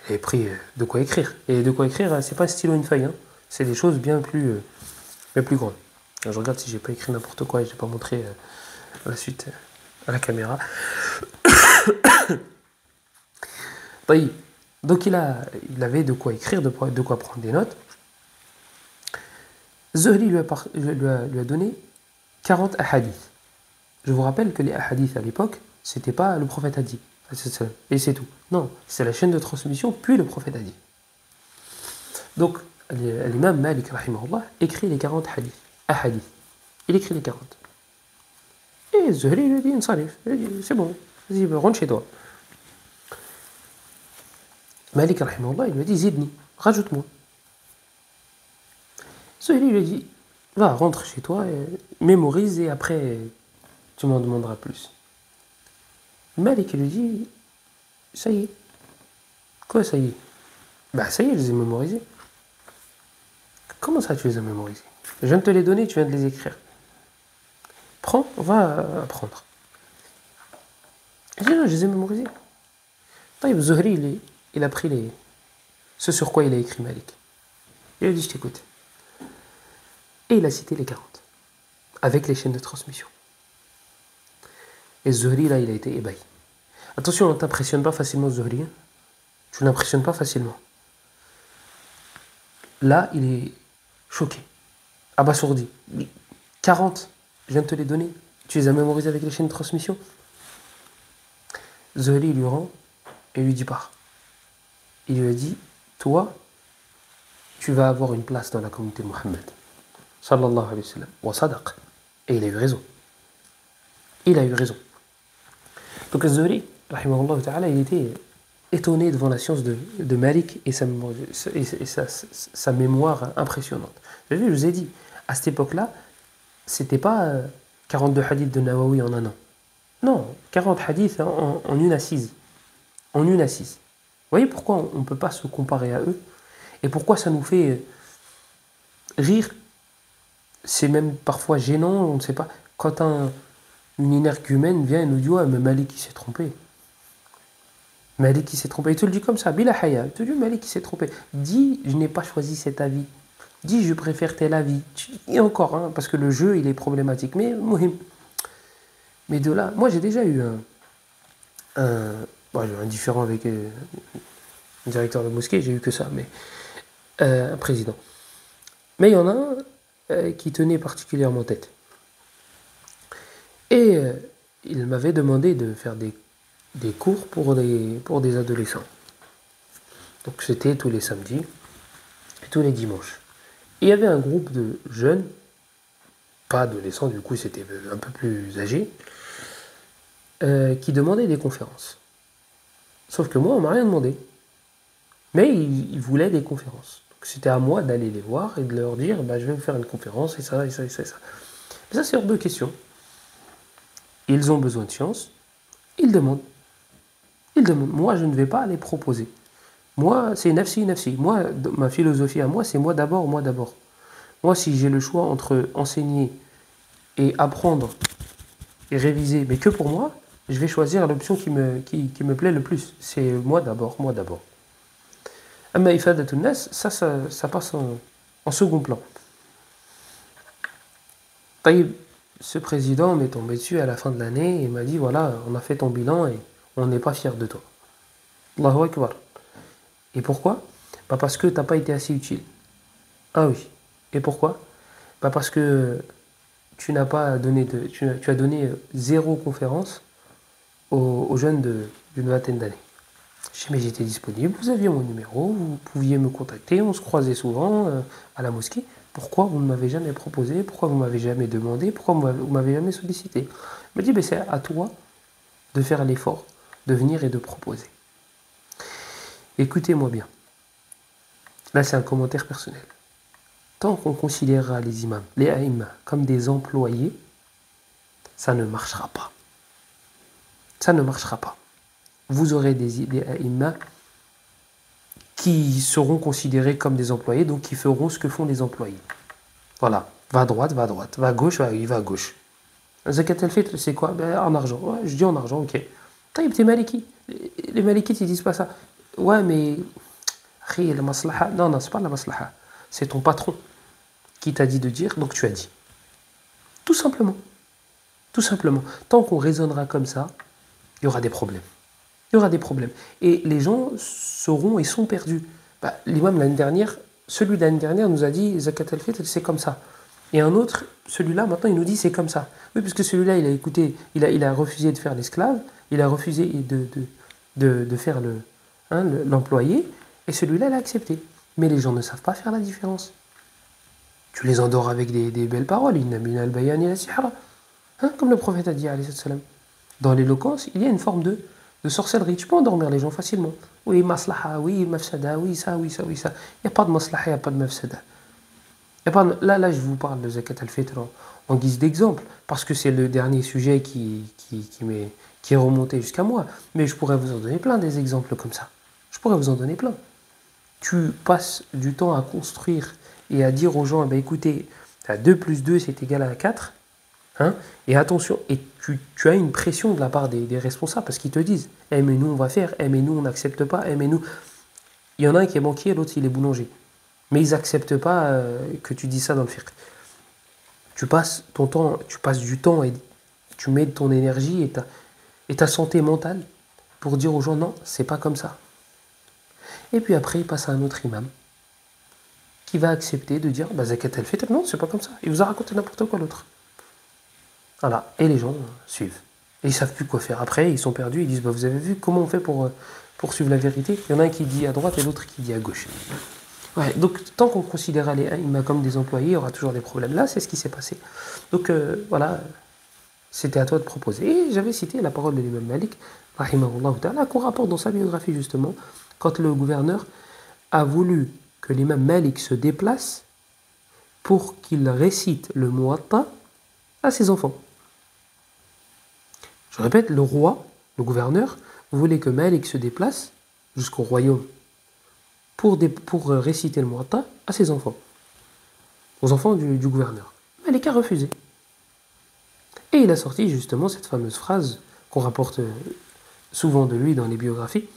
Il avait pris de quoi écrire. Et de quoi écrire, c'est pas un stylo, une feuille. C'est des choses bien plus grandes. Alors, je regarde si j'ai pas écrit n'importe quoi et j'ai pas montré la suite à la caméra. Taïb. Donc il avait de quoi écrire, de quoi prendre des notes. Zuhri lui a donné 40 ahadiths. Je vous rappelle que les ahadiths à l'époque, c'était pas le prophète a dit, et c'est tout. Non, c'est la chaîne de transmission, puis le prophète a dit. Donc, l'imam Malik, rahimahullah, écrit les 40 ahadiths. Il écrit les 40. Et Zuhri lui dit, c'est bon, vas-y, rentre chez toi. Malik, rahimahullah, il lui dit, zidni, rajoute-moi. Zuhri lui dit, va, rentre chez toi, mémorise et après, tu m'en demanderas plus. Malik lui dit, ça y est. Quoi, ça y est? Ça y est, je les ai mémorisés. Comment ça, tu les as mémorisés? Je viens de te les donner, tu viens de les écrire. Prends, on va apprendre. Il dit, non, je les ai mémorisés. Taïb Zuhri, il a pris ce sur quoi il a écrit Malik. Il a dit, je t'écoute. Et il a cité les 40, avec les chaînes de transmission. Et Zuhri, là, il a été ébahi. Attention, on ne t'impressionne pas facilement, Zuhri. Hein. Tu n'impressionnes pas facilement. Là, il est choqué, abasourdi. 40, je viens de te les donner. Tu les as mémorisés avec les chaînes de transmission. Zuhri lui rend et lui dit pars. Il lui a dit, toi, tu vas avoir une place dans la communauté de Mohammed. Sallallahu alayhi wa sallam. Wa sadaq. Et il a eu raison. Il a eu raison. Donc Zuhri, rahimahullah ta'ala, il était étonné devant la science de Malik et sa mémoire impressionnante. Vous avez vu, je vous ai dit, à cette époque-là, c'était pas 42 hadiths de Nawawi en un an. Non, 40 hadiths en une assise. En une assise. Vous voyez pourquoi on ne peut pas se comparer à eux et pourquoi ça nous fait rire. C'est même parfois gênant, on ne sait pas. Quand une énergumène vient et nous dit « Ouais, mais Malik il s'est trompé. Malik il s'est trompé. » Il te le dit comme ça, Bila Haya. Il te dit « Malik il s'est trompé. » Dis « Je n'ai pas choisi cet avis. » Dis « Je préfère tel avis. » Et encore, hein, parce que le jeu il est problématique. Mais de là, moi j'ai déjà eu un différend avec un directeur de mosquée, j'ai eu que ça, mais un président. Mais il y en a un qui tenait particulièrement tête. Et il m'avait demandé de faire des cours pour des adolescents. Donc c'était tous les samedis et tous les dimanches. Et il y avait un groupe de jeunes, pas adolescents, du coup c'était un peu plus âgés, qui demandaient des conférences. Sauf que moi, on m'a rien demandé. Mais ils voulaient des conférences. Donc c'était à moi d'aller les voir et de leur dire je vais vous faire une conférence et ça, et ça, et ça, et ça. Mais ça, c'est hors de question. Ils ont besoin de science. Ils demandent. Moi, je ne vais pas les proposer. Moi, c'est nafsi, nafsi. Moi, ma philosophie à moi, c'est moi d'abord, moi d'abord. Moi, si j'ai le choix entre enseigner et apprendre et réviser, mais que pour moi, je vais choisir l'option qui me plaît le plus. C'est moi d'abord, moi d'abord. Amma ifadatul nas, ça passe en second plan. Taïb, ce président m'est tombé dessus à la fin de l'année et m'a dit voilà, on a fait ton bilan et on n'est pas fiers de toi. Allahu Akbar. Et pourquoi ? Parce que tu n'as pas été assez utile. Ah oui. Et pourquoi ? Parce que tu n'as pas donné tu as donné 0 conférence aux jeunes d'une vingtaine d'années. Je dis, mais j'étais disponible, vous aviez mon numéro, vous pouviez me contacter, on se croisait souvent à la mosquée. Pourquoi vous ne m'avez jamais proposé ? Pourquoi vous ne m'avez jamais demandé ? Pourquoi vous ne m'avez jamais sollicité ? Il m'a dit, c'est à toi de faire l'effort, de venir et de proposer. Écoutez-moi bien. Là, c'est un commentaire personnel. Tant qu'on considérera les imams, les aïmmas, comme des employés, ça ne marchera pas. Ça ne marchera pas. Vous aurez des aïmmas qui seront considérés comme des employés, donc qui feront ce que font les employés. Voilà. Va à droite, va à gauche, il va à gauche. Zakat al-Fitr, c'est quoi ? En argent. Ouais, je dis en argent, ok. T'es maliki. Les malikites, ils disent pas ça. Ouais, mais... la maslaha. Non, c'est pas la maslaha. C'est ton patron qui t'a dit de dire, donc tu as dit. Tout simplement. Tout simplement. Tant qu'on raisonnera comme ça, il y aura des problèmes. Il y aura des problèmes. Et les gens seront et sont perdus. L'imam celui de l'année dernière nous a dit Zakat al-Fitr, c'est comme ça. Et un autre, celui-là, maintenant, il nous dit c'est comme ça. Oui, parce que celui-là, il a écouté, il a refusé de faire l'esclave, il a refusé de faire l'employé, et celui-là, il a accepté. Mais les gens ne savent pas faire la différence. Tu les endors avec des belles paroles. Comme le prophète a dit, alayhi salam. Dans l'éloquence, il y a une forme de sorcellerie. Tu peux endormir les gens facilement. Oui, maslaha, oui, mafsada, oui, ça, oui, ça, oui, ça. Il n'y a pas de maslaha, il n'y a pas de mafsada. Là, je vous parle de Zakat al-Fitr en guise d'exemple, parce que c'est le dernier sujet qui est remonté jusqu'à moi. Mais je pourrais vous en donner plein des exemples comme ça. Je pourrais vous en donner plein. Tu passes du temps à construire et à dire aux gens, écoutez, 2 plus 2, c'est égal à 4. Et attention, et tu as une pression de la part des responsables, parce qu'ils te disent, mais nous on va faire, mais nous on n'accepte pas, mais nous... Il y en a un qui est banquier, l'autre il est boulanger. Mais ils n'acceptent pas que tu dis ça dans le fiqh. Tu passes du temps Tu mets ton énergie et ta santé mentale pour dire aux gens non, c'est pas comme ça. Et puis après, il passe à un autre imam qui va accepter de dire bah, zakat al-fitr, non, c'est pas comme ça. Il vous a raconté n'importe quoi l'autre. Voilà, et les gens suivent. Et ils savent plus quoi faire. Après, ils sont perdus, ils disent bah, vous avez vu comment on fait pour suivre la vérité? Il y en a un qui dit à droite et l'autre qui dit à gauche. Ouais, donc tant qu'on considérera les imams comme des employés, il y aura toujours des problèmes. Là, c'est ce qui s'est passé. Donc voilà, c'était à toi de proposer. Et j'avais cité la parole de l'imam Malik, rahimahullah ta'ala, qu'on rapporte dans sa biographie justement, quand le gouverneur a voulu que l'imam Malik se déplace pour qu'il récite le Muwatta à ses enfants. Je répète, le roi, le gouverneur, voulait que Malik se déplace jusqu'au royaume pour réciter le Muwatta à ses enfants, aux enfants du gouverneur. Malik a refusé. Et il a sorti justement cette fameuse phrase qu'on rapporte souvent de lui dans les biographies.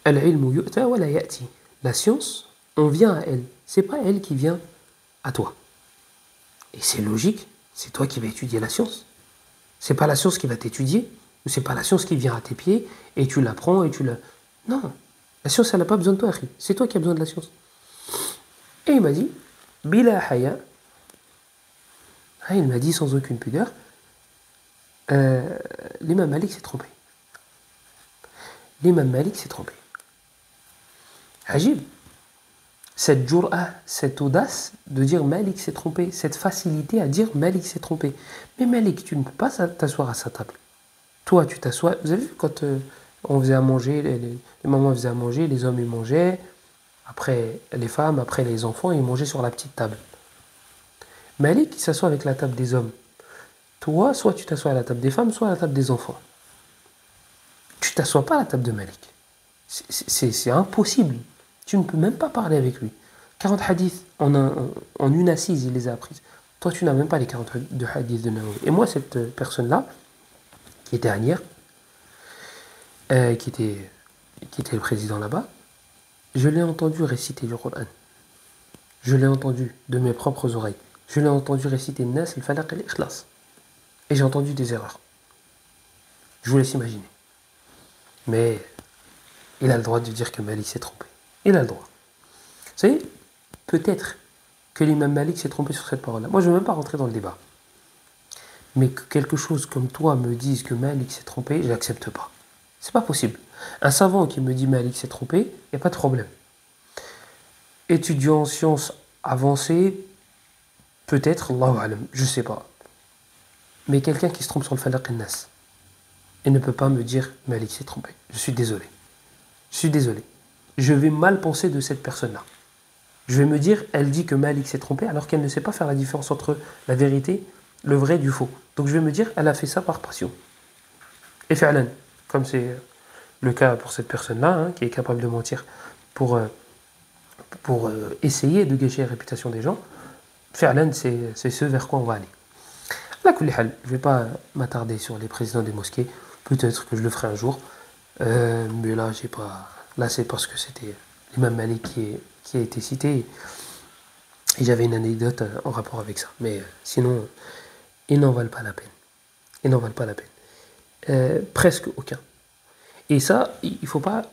Al-ilmu yu'ta wa la ya'ti. La science, on vient à elle. C'est pas elle qui vient à toi. Et c'est logique, c'est toi qui vas étudier la science. C'est pas la science qui va t'étudier, ou c'est pas la science qui vient à tes pieds et tu l'apprends et tu la... Non, la science, elle n'a pas besoin de toi, c'est toi qui as besoin de la science. Et il m'a dit, bila haya, il m'a dit sans aucune pudeur, l'imam Malik s'est trompé. L'imam Malik s'est trompé. Ajib, cette jur'a, cette audace de dire Malik s'est trompé, cette facilité à dire Malik s'est trompé. Mais Malik, tu ne peux pas t'asseoir à sa table. Toi, tu t'assois. Vous avez vu quand on faisait à manger, les mamans faisaient à manger, les hommes ils mangeaient, après les femmes, après les enfants, ils mangeaient sur la petite table. Malik, il s'assoit avec la table des hommes. Toi, soit tu t'assois à la table des femmes, soit à la table des enfants. Tu t'assois pas à la table de Malik. C'est impossible. Tu ne peux même pas parler avec lui. 40 hadiths, en une assise, il les a apprises. Toi, tu n'as même pas les 42 hadiths de Nawawi. Et moi, cette personne-là, qui était Anir, qui était le président là-bas, je l'ai entendu réciter du Coran. Je l'ai entendu de mes propres oreilles. Je l'ai entendu réciter Nas, le Falaq et l'Ikhlas. Et j'ai entendu des erreurs. Je vous laisse imaginer. Mais il a le droit de dire que Malik s'est trompé. Il a le droit. Vous savez, peut-être que l'imam Malik s'est trompé sur cette parole-là. Moi, je ne veux même pas rentrer dans le débat. Mais que quelque chose comme toi me dise que Malik s'est trompé, je n'accepte pas. C'est pas possible. Un savant qui me dit Malik s'est trompé, il n'y a pas de problème. Étudiant en sciences avancées, peut-être, Allahu alam, je ne sais pas. Mais quelqu'un qui se trompe sur le Falaq al-Nas, il ne peut pas me dire Malik s'est trompé. Je suis désolé. Je suis désolé. Je vais mal penser de cette personne-là. Je vais me dire, elle dit que Malik s'est trompé alors qu'elle ne sait pas faire la différence entre la vérité, le vrai du faux. Donc je vais me dire, elle a fait ça par passion. Et fi'lan, comme c'est le cas pour cette personne-là, hein, qui est capable de mentir pour essayer de gâcher la réputation des gens, fi'lan, c'est ce vers quoi on va aller. Je ne vais pas m'attarder sur les présidents des mosquées. Peut-être que je le ferai un jour. Mais là, j'ai pas. Là, c'est parce que c'était l'imam Malik qui a été cité. Et j'avais une anecdote en rapport avec ça. Mais sinon, ils n'en valent pas la peine. Ils n'en valent pas la peine. Presque aucun. Et ça, il faut pas.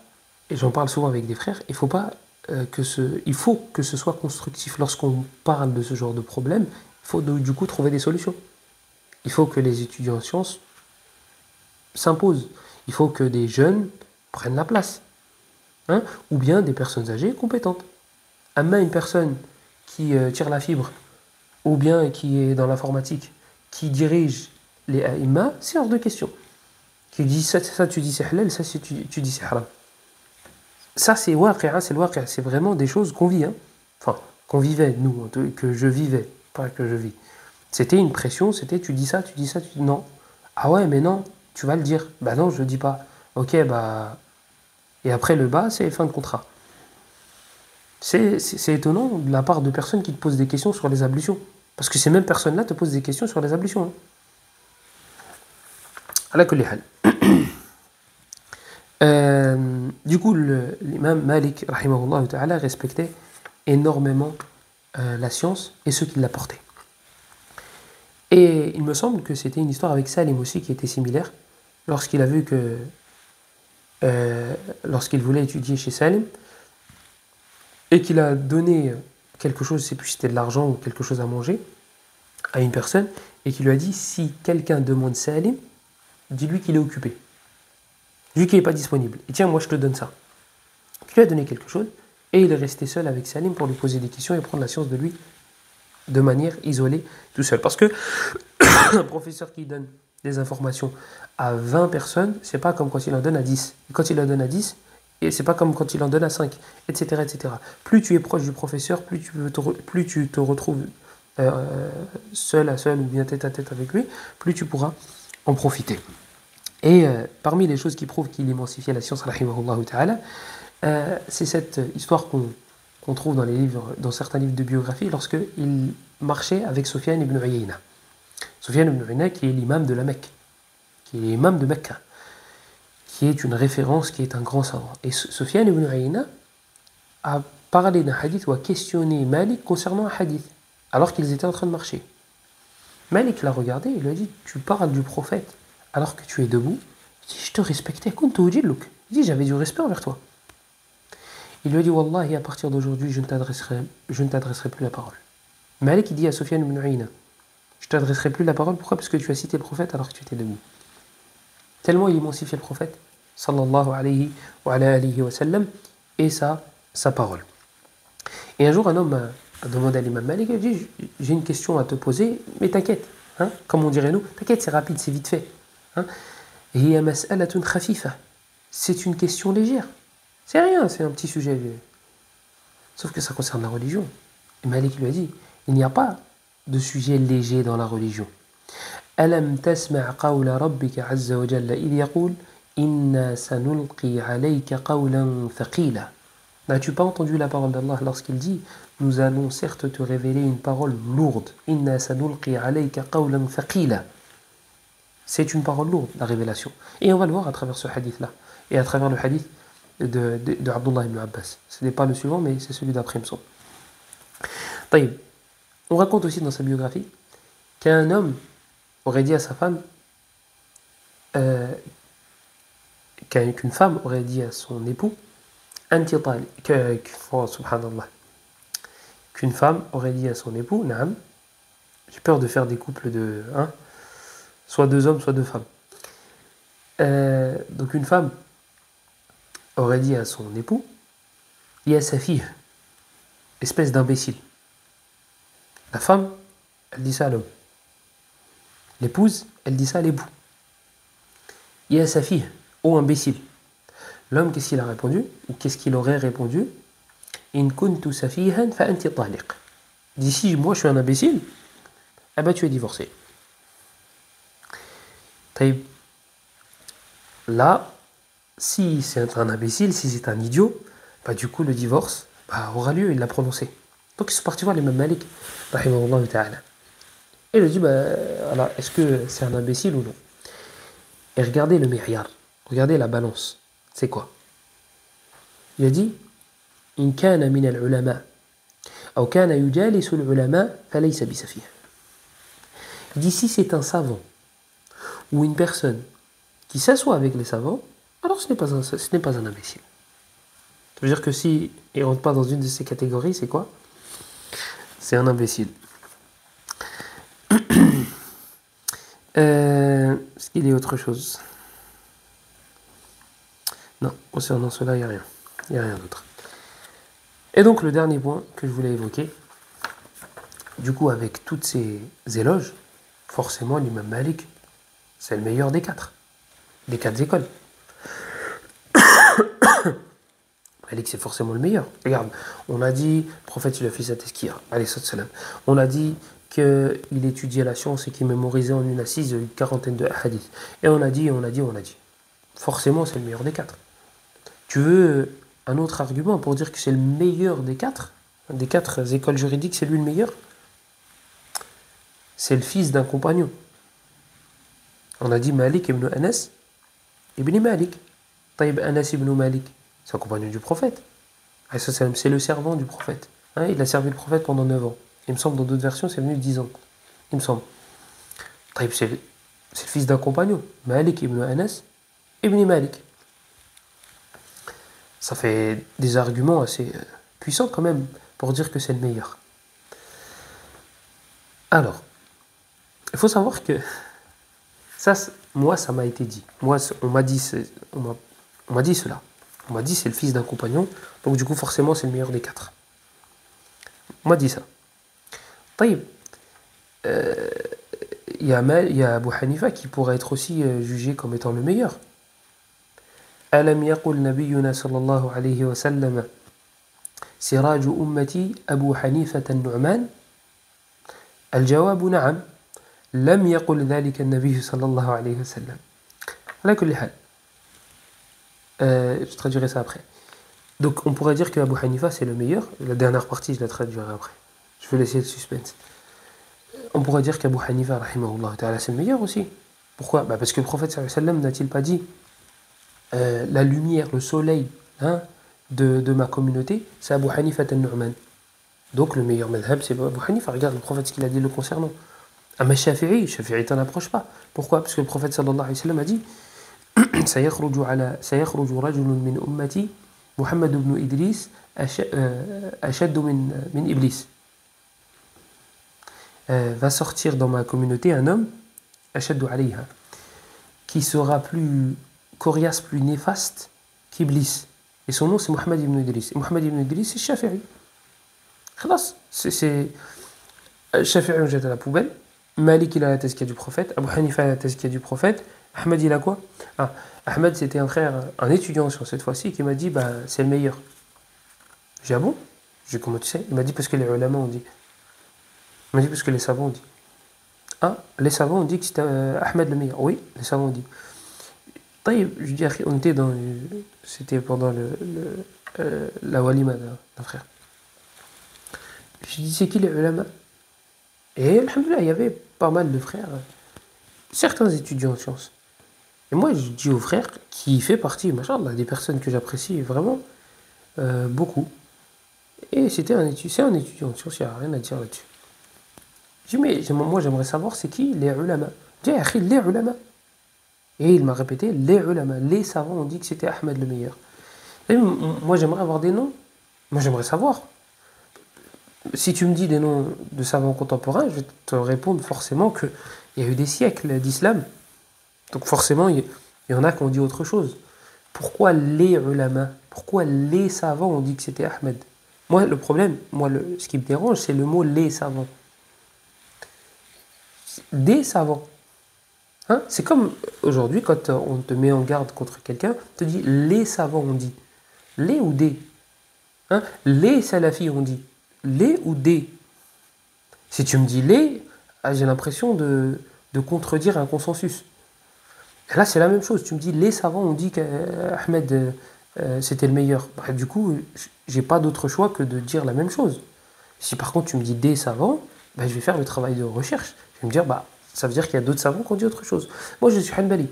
Et j'en parle souvent avec des frères. Il faut pas il faut que ce soit constructif. Lorsqu'on parle de ce genre de problème, il faut du coup trouver des solutions. Il faut que les étudiants en sciences s'imposent. Il faut que des jeunes prennent la place. Hein, ou bien des personnes âgées compétentes. Amma une personne qui tire la fibre, ou bien qui est dans l'informatique, qui dirige les aïma, c'est hors de question. Qui dit ça tu dis c'est halal, ça tu dis c'est haram. Ça c'est waqi'a, c'est vraiment des choses qu'on vit. Hein. Enfin, qu'on vivait, nous, que je vivais, pas que je vis. C'était une pression, c'était tu dis ça, tu dis non. Ah ouais, mais non, tu vas le dire. Bah non, je le dis pas. Ok, bah... Et après le bas, c'est fin de contrat. C'est étonnant de la part de personnes qui te posent des questions sur les ablutions. Parce que ces mêmes personnes-là te posent des questions sur les ablutions. Ala kulli hal. Du coup, l'imam Malik, rahimahullah ta'ala, respectait énormément la science et ceux qui l'apportaient. Et il me semble que c'était une histoire avec Salim aussi qui était similaire. Lorsqu'il a vu que, lorsqu'il voulait étudier chez Salim, et qu'il a donné quelque chose, je ne sais plus si c'était de l'argent ou quelque chose à manger, à une personne, et qu'il lui a dit, si quelqu'un demande Salim, dis-lui qu'il est occupé. Dis-lui qu'il n'est pas disponible. Et tiens, moi je te donne ça. Il lui a donné quelque chose, et il est resté seul avec Salim pour lui poser des questions et prendre la science de lui de manière isolée, tout seul. Parce que un professeur qui donne des informations à 20 personnes, c'est pas comme quand il en donne à 10. Et quand il en donne à 10, et c'est pas comme quand il en donne à 5, etc., etc. Plus tu es proche du professeur, plus tu te retrouves seul à seul ou bien tête à tête avec lui, plus tu pourras en profiter. Et parmi les choses qui prouvent qu'il émancifiait la science, rahimahullah ta'ala, c'est cette histoire qu'on trouve dans les livres, dans certains livres de biographie, lorsqu'il marchait avec Sufyan ibn Uyayna. Sufyan ibn Uyayna qui est l'imam de la Mecque, qui est l'imam de Mecca, qui est une référence, qui est un grand savant. Et Sufyan ibn Uyayna a parlé d'un hadith ou a questionné Malik concernant un hadith, alors qu'ils étaient en train de marcher. Malik l'a regardé et lui a dit, tu parles du prophète alors que tu es debout. Il dit, je te respectais, il dit, j'avais du respect envers toi. Il lui a dit, Wallahi, à partir d'aujourd'hui, je ne t'adresserai plus la parole. Malik dit à Sufyan ibn Uyayna, je ne t'adresserai plus la parole, pourquoi? Parce que tu as cité le prophète alors que tu étais debout. Tellement il émancifiait le prophète, sallallahu alayhi wa sallam, et sa parole. Et un jour, un homme a demandé à l'imam Malik, il a dit, j'ai une question à te poser, mais t'inquiète, hein, comme on dirait nous, t'inquiète, c'est rapide, c'est vite fait. Hein. Hiya mas'alatun khafifa. C'est une question légère. C'est rien, c'est un petit sujet. Sauf que ça concerne la religion. Et Malik lui a dit, il n'y a pas de sujet léger dans la religion. Alam tasma' qawla rabbika azza wa jalla idh yaqul inna sanulqi alayka qawlan thaqila. N'as-tu pas entendu la parole d'Allah lorsqu'il dit, nous allons certes te révéler une parole lourde. Inna sanulqi alayka qawlan thaqila. C'est une parole lourde, la révélation. Et on va le voir à travers ce hadith-là. Et à travers le hadith de Abdullah ibn Abbas. Ce n'est pas le suivant, mais c'est celui d'après, il me semble. Taïb. On raconte aussi dans sa biographie qu'un homme aurait dit à sa femme, qu'une femme aurait dit à son époux, subhanallah, qu'une femme aurait dit à son époux, Naam, j'ai peur de faire des couples de, soit deux hommes, soit deux femmes. Donc une femme aurait dit à son époux, il y a sa fille, espèce d'imbécile. La femme, elle dit ça à l'homme. L'épouse, elle dit ça à l'époux. Il y a sa fille, ô imbécile. L'homme, qu'est-ce qu'il a répondu? Ou qu'est-ce qu'il aurait répondu? In kuntu safihan fa anti taliq. D'ici, moi je suis un imbécile, eh ben tu es divorcé. Là, si c'est un imbécile, si c'est un idiot, bah du coup le divorce aura lieu, il l'a prononcé. Donc ils sont partis voir l'imam Malik, rahimahullah ta'ala. Et il a dit, voilà, est-ce que c'est un imbécile ou non? Et regardez le mi'yar, regardez la balance. C'est quoi? Il a dit, in kana min al-ulama, ou kana yujalisu al-ulama, falaysa bisafih. Il dit, si c'est un savant, ou une personne qui s'assoit avec les savants, alors ce n'est pas un imbécile. Ça veut dire que si il ne rentre pas dans une de ces catégories, c'est quoi? C'est un imbécile. Est-ce qu'il y a autre chose? Non, concernant cela, il n'y a rien. Il n'y a rien d'autre. Et donc, le dernier point que je voulais évoquer, du coup, avec toutes ces éloges, forcément, l'imam Malik, c'est le meilleur des quatre écoles. Malik, c'est forcément le meilleur. Regarde, on a dit, le prophète, il a fait sa tezkira, alayhi salam. On a dit qu'il étudiait la science et qu'il mémorisait en une assise une quarantaine de hadiths. Et on a dit. Forcément, c'est le meilleur des quatre. Tu veux un autre argument pour dire que c'est le meilleur des quatre écoles juridiques, c'est lui le meilleur? C'est le fils d'un compagnon. On a dit Malik ibn Anas ibn Malik. Taïb Anas ibn Malik, c'est un compagnon du prophète. C'est le servant du prophète. Il a servi le prophète pendant 9 ans. Il me semble, dans d'autres versions, c'est venu 10 ans. Il me semble. طيب, c'est le fils d'un compagnon, Malik ibn Anas ibn Malik. Ça fait des arguments assez puissants quand même pour dire que c'est le meilleur. Alors, il faut savoir que ça, moi, ça m'a été dit. Moi, on m'a dit cela. On m'a dit c'est le fils d'un compagnon, donc du coup forcément c'est le meilleur des quatre. On m'a dit ça. طيب, il y a Abu Hanifa qui pourrait être aussi jugé comme étant le meilleur. ألم يقل نبينا صلى الله عليه وسلم سراج أمتي أبو حنيفة النعمان الجواب نعم لم يقل ذلك النبي صلى الله عليه وسلم. على كل حال, je traduirai ça après. Donc on pourrait dire que Abu Hanifa c'est le meilleur. La dernière partie je la traduirai après. Je vais laisser le suspense. On pourrait dire qu'Abu Hanifa rahimahullah ta'ala c'est le meilleur aussi. Pourquoi? Parce que le prophète sallallahu alayhi wa sallam n'a-t-il pas dit la lumière, le soleil de ma communauté, c'est Abu Hanifa al-Nu'man. Donc le meilleur madhab c'est Abu Hanifa. Regarde le prophète ce qu'il a dit le concernant. Ah mais Shafi'i t'en approche pas. Pourquoi? Parce que le prophète sallallahu alayhi wa sallam a dit سيخرج رجل من أمتي محمد بن إدريس أشد من إبليس. Va sortir dans ma communauté un homme أشد عليها qui sera plus coriace, plus néfaste qu'Iblis. Et son nom c'est Muhammad ibn Idris. Et Muhammad ibn Idris c'est Shafi'i. خلاص, c'est Shafi'i on jette à la poubelle. Malik il a la tazkiya du prophète. Abu Hanifa a la tazkiya du prophète. Ahmed il a quoi? Ahmed c'était un frère, un étudiant sur cette fois-ci qui m'a dit c'est le meilleur. J'ai dit ah bon? J'ai dit comment tu sais? Il m'a dit parce que les ulama ont dit. Il m'a dit parce que les savants ont dit. Les savants ont dit que c'était Ahmed le meilleur. Oui, les savants ont dit. Je dis on était c'était pendant la walima d'un frère. Je dis c'est qui les ulama? Et alhamdoulilah, il y avait pas mal de frères, certains étudiants en sciences. Et moi, je dis aux frères qui fait partie, machallah, des personnes que j'apprécie vraiment beaucoup. Et c'est un étudiant en sciences, il n'y a rien à dire là-dessus. Je dis, mais moi, j'aimerais savoir c'est qui les ulama. Je dis, les ulama. Et il m'a répété, les ulama, les savants ont dit que c'était Ahmed le meilleur. Et moi, j'aimerais avoir des noms. Moi, j'aimerais savoir. Si tu me dis des noms de savants contemporains, je vais te répondre forcément qu'il y a eu des siècles d'islam. Donc forcément, il y en a qui ont dit autre chose. Pourquoi les ulama? Pourquoi les savants ont dit que c'était Ahmed? Moi, le problème, ce qui me dérange, c'est le mot les savants. Des savants. C'est comme aujourd'hui, quand on te met en garde contre quelqu'un, on te dit les savants ont dit. Les ou des? Les salafis ont dit. Les ou des? Si tu me dis les, j'ai l'impression de contredire un consensus. Et là, c'est la même chose. Tu me dis les savants ont dit qu'Ahmed c'était le meilleur. Du coup, j'ai pas d'autre choix que de dire la même chose. Si par contre tu me dis des savants, je vais faire le travail de recherche. Je vais me dire, ça veut dire qu'il y a d'autres savants qui ont dit autre chose. Moi, je suis Hanbali.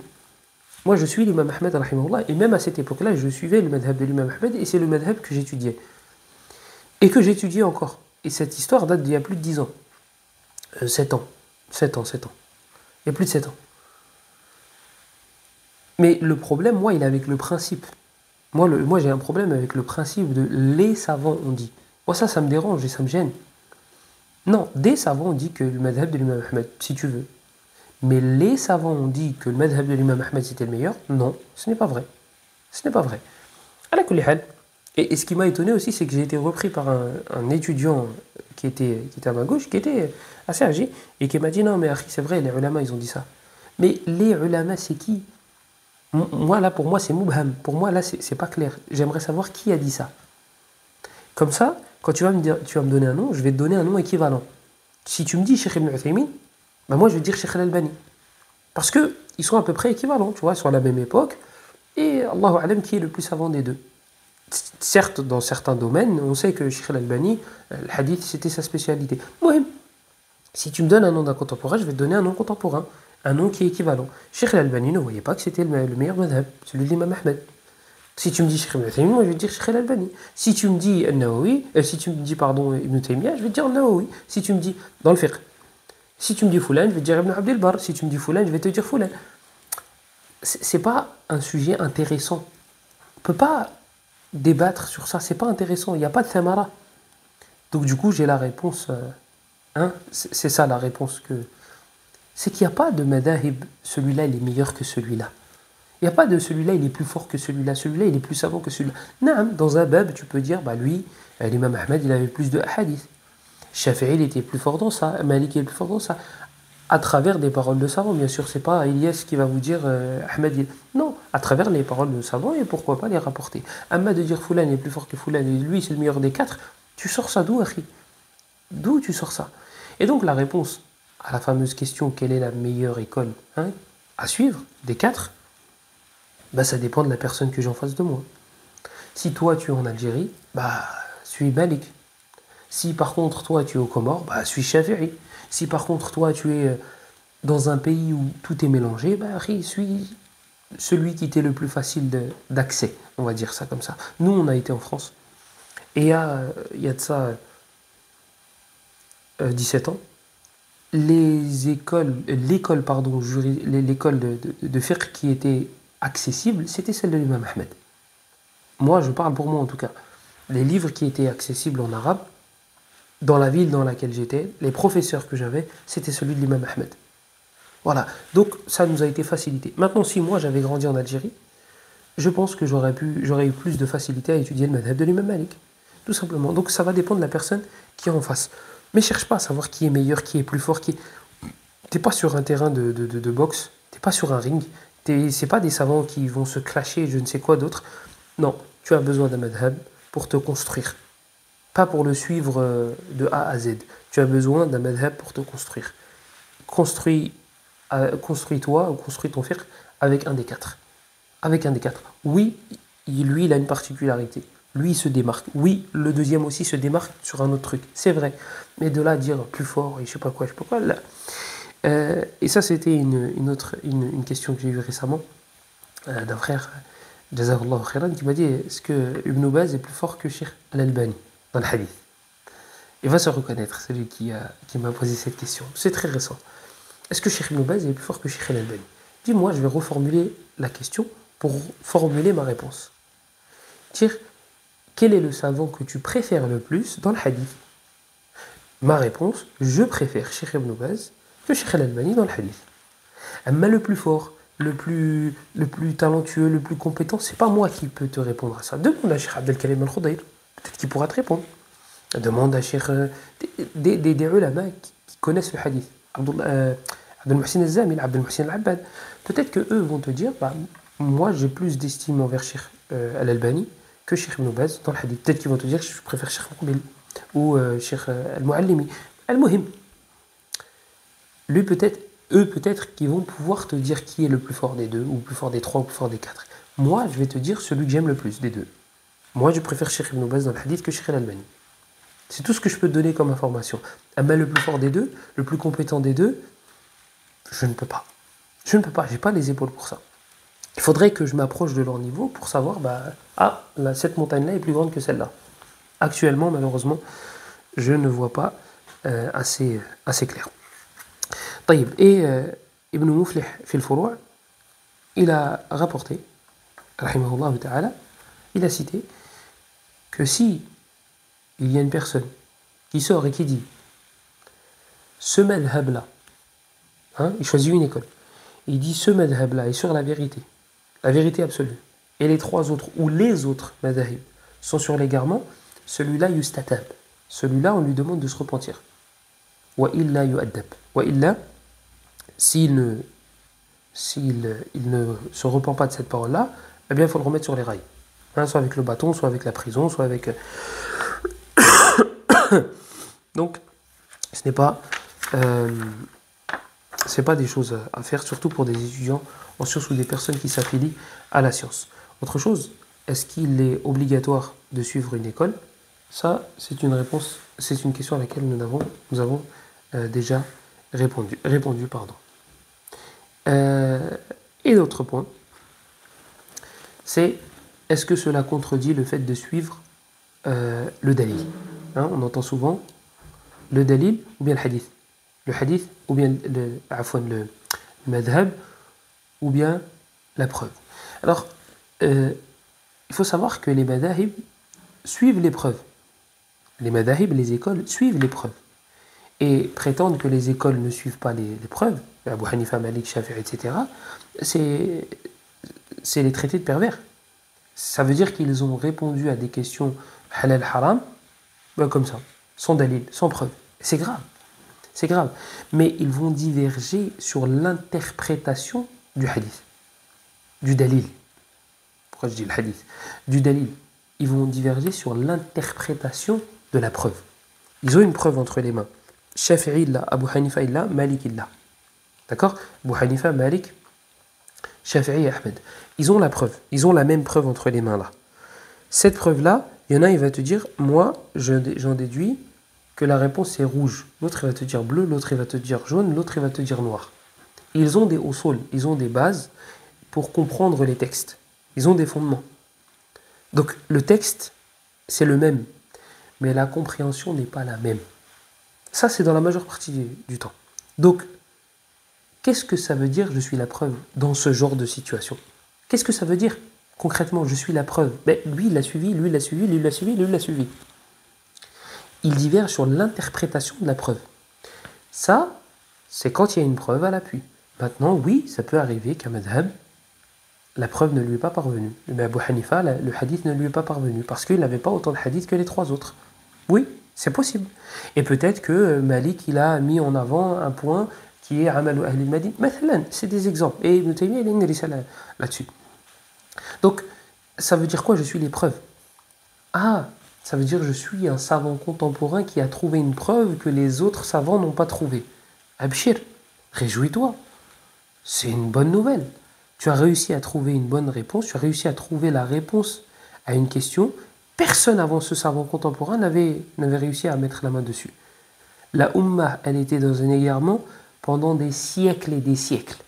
Moi, je suis l'imam Ahmed, rahimahullah, et même à cette époque-là, je suivais le madhab de l'imam Ahmed, et c'est le madhab que j'étudiais. Et que j'étudiais encore. Et cette histoire date d'il y a plus de 10 ans. 7 ans. 7 ans. Il y a plus de 7 ans. Mais le problème, moi, il est avec le principe. Moi, j'ai un problème avec le principe de les savants ont dit. Moi, ça me dérange et ça me gêne. Non, des savants ont dit que le madhab de l'imam Ahmed, si tu veux. Mais les savants ont dit que le madhab de l'imam Ahmed c'était le meilleur. Non, ce n'est pas vrai. Ce n'est pas vrai. Ala kulli hal. Et ce qui m'a étonné aussi, c'est que j'ai été repris par un étudiant qui était à ma gauche, qui était assez âgé, et qui m'a dit non, mais c'est vrai, les ulama, ils ont dit ça. Mais les ulama, c'est qui? Moi, là, pour moi, c'est Mubham. Pour moi, là, c'est pas clair. J'aimerais savoir qui a dit ça. Comme ça, quand tu vas me donner un nom, je vais te donner un nom équivalent. Si tu me dis Cheikh Ibn Uthaymin, moi, je vais dire Cheikh Al-Albani. Parce qu'ils sont à peu près équivalents, tu vois, ils sont à la même époque, et Allahu Alam qui est le plus savant des deux. Certes, dans certains domaines, on sait que Cheikh Al-Albani, le hadith, c'était sa spécialité. Mouhim, si tu me donnes un nom d'un contemporain, je vais te donner un nom contemporain, un nom qui est équivalent. Cheikh Al-Albani ne voyait pas que c'était le meilleur madhab, celui de l'imam Ahmed. Si tu me dis Cheikh Ibn Uthaymin, moi je vais te dire Cheikh Al-Albani. Si tu me dis Nawawi, si tu me dis Ibn Taymiyyah, je vais te dire Nawawi. Si tu me dis dans le fiqh, Si tu me dis Foulan, je vais te dire Ibn Abdel Bar. Si tu me dis Foulan, je vais te dire Foulan. C'est pas un sujet intéressant. On peut pas débattre sur ça, c'est pas intéressant. Il n'y a pas de thamara. Donc du coup, j'ai la réponse. C'est ça la réponse que. C'est qu'il n'y a pas de madahib, celui-là il est meilleur que celui-là. Il n'y a pas de celui-là il est plus fort que celui-là, celui-là il est plus savant que celui-là. Naam, dans un bab, tu peux dire, bah lui, l'imam Ahmed, il avait plus de hadith. Shafi'i, il était plus fort dans ça, Malik, il est plus fort dans ça. À travers des paroles de savants, bien sûr, c'est pas Ilyes qui va vous dire Ahmed. Non, à travers les paroles de savants et pourquoi pas les rapporter. Amma de dire Foulan est plus fort que Foulan et lui c'est le meilleur des quatre, tu sors ça d'où, Akhi? D'où tu sors ça? Et donc la réponse à la fameuse question quelle est la meilleure école à suivre des quatre, bah, ça dépend de la personne que j'ai en face de moi. Si toi tu es en Algérie, bah suis Malik. Si par contre toi tu es au Comores, bah suis Shafi'i. Si par contre toi tu es dans un pays où tout est mélangé, bah suis celui qui était le plus facile d'accès, on va dire ça comme ça. Nous on a été en France. Et il y a de ça 17 ans. L'école de fiqh qui était accessible, c'était celle de l'imam Ahmed. Moi, je parle pour moi en tout cas. Les livres qui étaient accessibles en arabe, dans la ville dans laquelle j'étais, les professeurs que j'avais, c'était celui de l'imam Ahmed. Voilà, donc ça nous a été facilité. Maintenant, si moi j'avais grandi en Algérie, je pense que j'aurais eu plus de facilité à étudier le madhab de l'imam Malik. Tout simplement. Donc ça va dépendre de la personne qui est en face. Mais cherche pas à savoir qui est meilleur, qui est plus fort, qui. T'es pas sur un terrain de boxe, t'es pas sur un ring, c'est pas des savants qui vont se clasher, je ne sais quoi d'autre. Non, tu as besoin d'un madhab pour te construire. Pas pour le suivre de A à Z. Tu as besoin d'un madhab pour te construire. Construis-toi ou construis ton fiqh avec un des quatre. Avec un des quatre. Oui, lui, il a une particularité. Lui, il se démarque. Oui, le deuxième aussi se démarque sur un autre truc. C'est vrai. Mais de là à dire plus fort et je sais pas quoi, là. Et ça, c'était une question que j'ai eue récemment d'un frère, Jazakallahu khairan, qui m'a dit est-ce que Ibn Baz est plus fort que Cheikh Al-Albani dans le hadith? Il va se reconnaître, celui qui m'a posé cette question. C'est très récent. Est-ce que Cheikh Ibn Baz est plus fort que Cheikh Al-Albani? Dis-moi, je vais reformuler la question pour formuler ma réponse. Dire quel est le savant que tu préfères le plus dans le hadith? Ma réponse, je préfère Cheikh Ibn Baz que Cheikh Al-Albani dans le hadith. Mais le plus fort, le plus talentueux, le plus compétent, c'est pas moi qui peux te répondre à ça. Demande à Cheikh Abdelkarim Al-Khudayr, peut-être qu'il pourra te répondre. Demande à Cheikh des ulama qui connaissent le hadith. Abdel Muhsin al-Zamil, Abdel Muhsin al-Abbad. Peut-être qu'eux vont te dire, bah, moi j'ai plus d'estime envers Cheikh Al-Albani que Cheikh Ibn Baz dans le hadith. Peut-être qu'ils vont te dire que je préfère Cheikh Mouqbil ou Cheikh Al-Muallimi. Al-Muhim. Eux peut-être qu'ils vont pouvoir te dire qui est le plus fort des deux, ou le plus fort des trois, ou le plus fort des quatre. Moi, je vais te dire celui que j'aime le plus des deux. Moi, je préfère Cheikh Ibn Baz dans le hadith que Cheikh Al-Albani. C'est tout ce que je peux te donner comme information. Mais le plus fort des deux, le plus compétent des deux, je ne peux pas. Je ne peux pas, j'ai pas les épaules pour ça. Il faudrait que je m'approche de leur niveau pour savoir, cette montagne-là est plus grande que celle-là. Actuellement, malheureusement, je ne vois pas assez clair. طيب, et Ibn Muflih في الفروع, il a rapporté, rahimahullah ta'ala, il a cité que si il y a une personne qui sort et qui dit ce madhab-là, il choisit une école, il dit ce madhab-là est sur la vérité absolue, et les trois autres ou les autres madhahib sont sur l'égarement, celui-là yustatab, celui-là on lui demande de se repentir. Wa illa yu'addab. Wa illa, s'il ne se repent pas de cette parole-là, eh bien il faut le remettre sur les rails. Soit avec le bâton, soit avec la prison, soit avec... Donc, ce n'est pas des choses à faire, surtout pour des étudiants en sciences ou des personnes qui s'affilient à la science. Autre chose, est-ce qu'il est obligatoire de suivre une école? Ça, c'est une question à laquelle nous avons déjà répondu. Et l'autre point, c'est est-ce que cela contredit le fait de suivre le dalil? On entend souvent le dalil ou bien le hadith. le hadith, ou bien le madhab, ou bien la preuve. Alors, il faut savoir que les madahib suivent les preuves. Les madahib, les écoles, suivent les preuves. Et prétendre que les écoles ne suivent pas les preuves, Abu Hanifa, Malik, Shafi'i, etc., c'est les traités de pervers. Ça veut dire qu'ils ont répondu à des questions halal, haram, comme ça, sans dalil, sans preuve. C'est grave. C'est grave. Mais ils vont diverger sur l'interprétation du hadith, du dalil. Pourquoi je dis le hadith? Du dalil. Ils vont diverger sur l'interprétation de la preuve. Ils ont une preuve entre les mains. Shafi'i là, Abu Hanifa là, Malik là. D'accord? Abu Hanifa, Malik, Shafi'i et Ahmed. Ils ont la preuve. Ils ont la même preuve entre les mains là. Cette preuve-là, il y en a, il va te dire, moi, j'en déduis que la réponse est rouge. L'autre, il va te dire bleu, l'autre, il va te dire jaune, l'autre, il va te dire noir. Ils ont des usul, ils ont des bases pour comprendre les textes. Ils ont des fondements. Donc, le texte, c'est le même, mais la compréhension n'est pas la même. Ça, c'est dans la majeure partie du temps. Donc, qu'est-ce que ça veut dire, je suis la preuve, dans ce genre de situation? Qu'est-ce que ça veut dire, concrètement, je suis la preuve? Lui, il l'a suivi, lui, il l'a suivi, lui, il l'a suivi, lui, il l'a suivi. Il diverge sur l'interprétation de la preuve. Ça, c'est quand il y a une preuve à l'appui. Maintenant, oui, ça peut arriver qu'un madhab, la preuve ne lui est pas parvenue. Mais Abu Hanifa, le hadith ne lui est pas parvenu, parce qu'il n'avait pas autant de hadiths que les trois autres. Oui, c'est possible. Et peut-être que Malik, il a mis en avant un point qui est Amalu Ahli al-Madin. Mathalan, c'est des exemples. Et Ibn Taymiyyah, il a une risala là-dessus. Donc, ça veut dire quoi? Je suis les preuves. Ah, ça veut dire je suis un savant contemporain qui a trouvé une preuve que les autres savants n'ont pas trouvée. Abshir, réjouis-toi. C'est une bonne nouvelle. Tu as réussi à trouver une bonne réponse, tu as réussi à trouver la réponse à une question. Personne avant ce savant contemporain n'avait réussi à mettre la main dessus. La Ummah, elle était dans un égarement pendant des siècles et des siècles.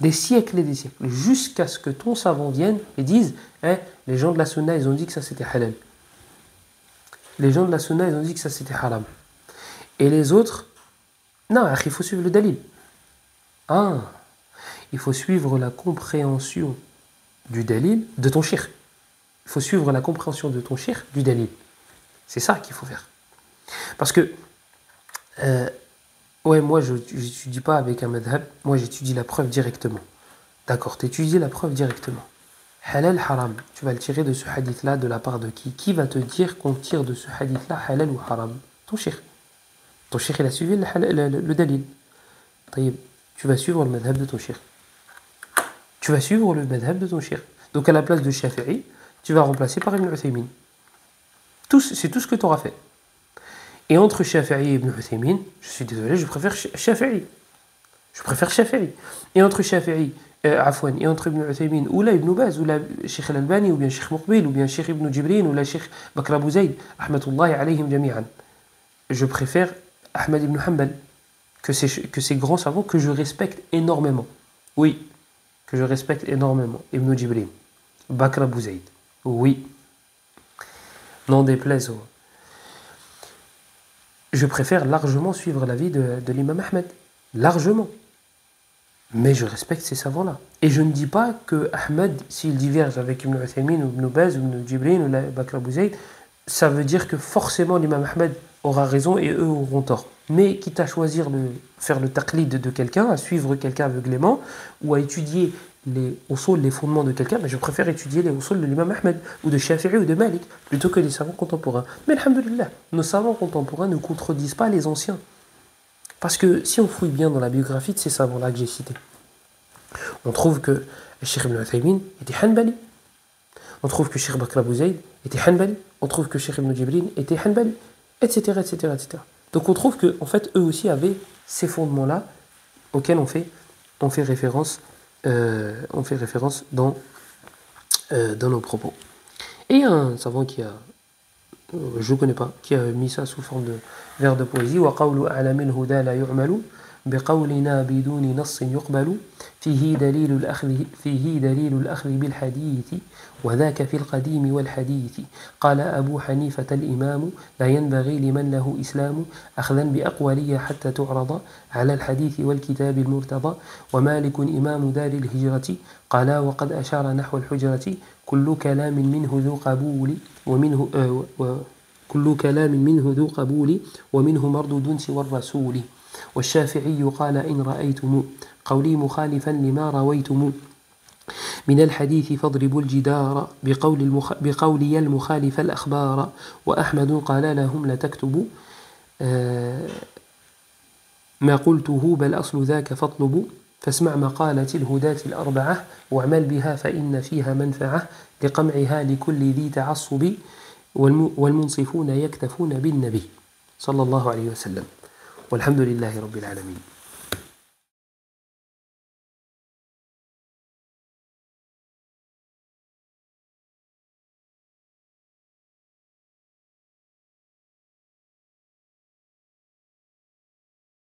Des siècles et des siècles. Jusqu'à ce que ton savant vienne et dise les gens de la Sunna, ils ont dit que ça c'était halal. Les gens de la Sunna, ils ont dit que ça c'était haram. Et les autres, non, il faut suivre le dalil. Il faut suivre la compréhension du dalil de ton shir. Il faut suivre la compréhension de ton shir du dalil. C'est ça qu'il faut faire. Parce que, moi je n'étudie pas avec un madhab, moi j'étudie la preuve directement. D'accord, tu étudies la preuve directement. Halal, haram, tu vas le tirer de ce hadith-là de la part de qui? Qui va te dire qu'on tire de ce hadith-là halal ou haram? Ton shir. Ton shir, il a suivi le dalil. Tu vas suivre le madhab de ton shir. Tu vas suivre le madhab de ton shir. Donc à la place de Shafi'i, tu vas remplacer par Ibn Uthaymin. C'est tout ce que tu auras fait. Et entre Shafi'i et Ibn Uthaymin, je suis désolé, je préfère Shafi'i. Je préfère Shafi'i. Et entre Shafi'i, et entre Ibn Uthaymin, ou là Ibn Baz, ou là Sheikh Al-Albani, ou bien Sheikh Muqbil, ou bien Sheikh Ibn Jibrin, ou là Sheikh Bakr Abu Zayd, rahmatullahi alayhim jami'an. Je préfère Ahmad ibn Hanbal, que ces grands savants que je respecte énormément. Oui, que je respecte énormément. Ibn Jibrin, Bakr Abu Zayd. Oui. N'en déplaise. Je préfère largement suivre l'avis de l'imam Ahmed. Largement. Mais je respecte ces savants-là. Et je ne dis pas que Ahmed, s'il diverge avec Ibn Uthaymin, ou Ibn Baz, ou Ibn Jibrin, ou Bakr Abu Zayd, ça veut dire que forcément l'imam Ahmed aura raison et eux auront tort. Mais quitte à choisir faire le taqlid de quelqu'un, à suivre quelqu'un aveuglément, ou à étudier les usul, les fondements de quelqu'un, je préfère étudier les usul de l'imam Ahmed, ou de Shafi'i, ou de Malik, plutôt que les savants contemporains. Mais alhamdoulilah, nos savants contemporains ne contredisent pas les anciens. Parce que si on fouille bien dans la biographie de ces savants-là que j'ai cités, on trouve que Cheikh Ibn Uthaymin était Hanbali. On trouve que Cheikh Bakr Abu Zayd était Hanbali. On trouve que Cheikh Ibn Jibrin était Hanbali, etc., etc., etc. Donc on trouve que, en fait, eux aussi avaient ces fondements-là auxquels on fait référence dans nos propos. Et il y a un savant qui a, je ne connais pas, qui a mis ça sous forme de vers de poésie. وَقَوْلُ أَعْلَمِ الْهُدَى لَا يُعْمَلُ بقولنا بدون نص يقبل فيه دليل الأخذ بالحديث وذاك في القديم والحديث. قال أبو حنيفة الإمام لا ينبغي لمن له إسلام أخذا بأقوالي حتى تعرض على الحديث والكتاب المرتضى. ومالك إمام دار الهجرة قال وقد أشار نحو الحجرة كل كلام منه ذو قبول كل كلام منه ذو قبول ومنه مردود سوى الرسول. والشافعي قال إن رأيتم قولي مخالفا لما رويتم من الحديث فاضربوا الجدار بقولي المخالف الأخبار. وأحمد قال لهم لا تكتبوا ما قلته بل أصل ذاك فاطلبوا فاسمع مقالة الهداة الأربعة واعمل بها فإن فيها منفعة لقمعها لكل ذي تعصب والمنصفون يكتفون بالنبي صلى الله عليه وسلم. والحمد لله رب العالمين.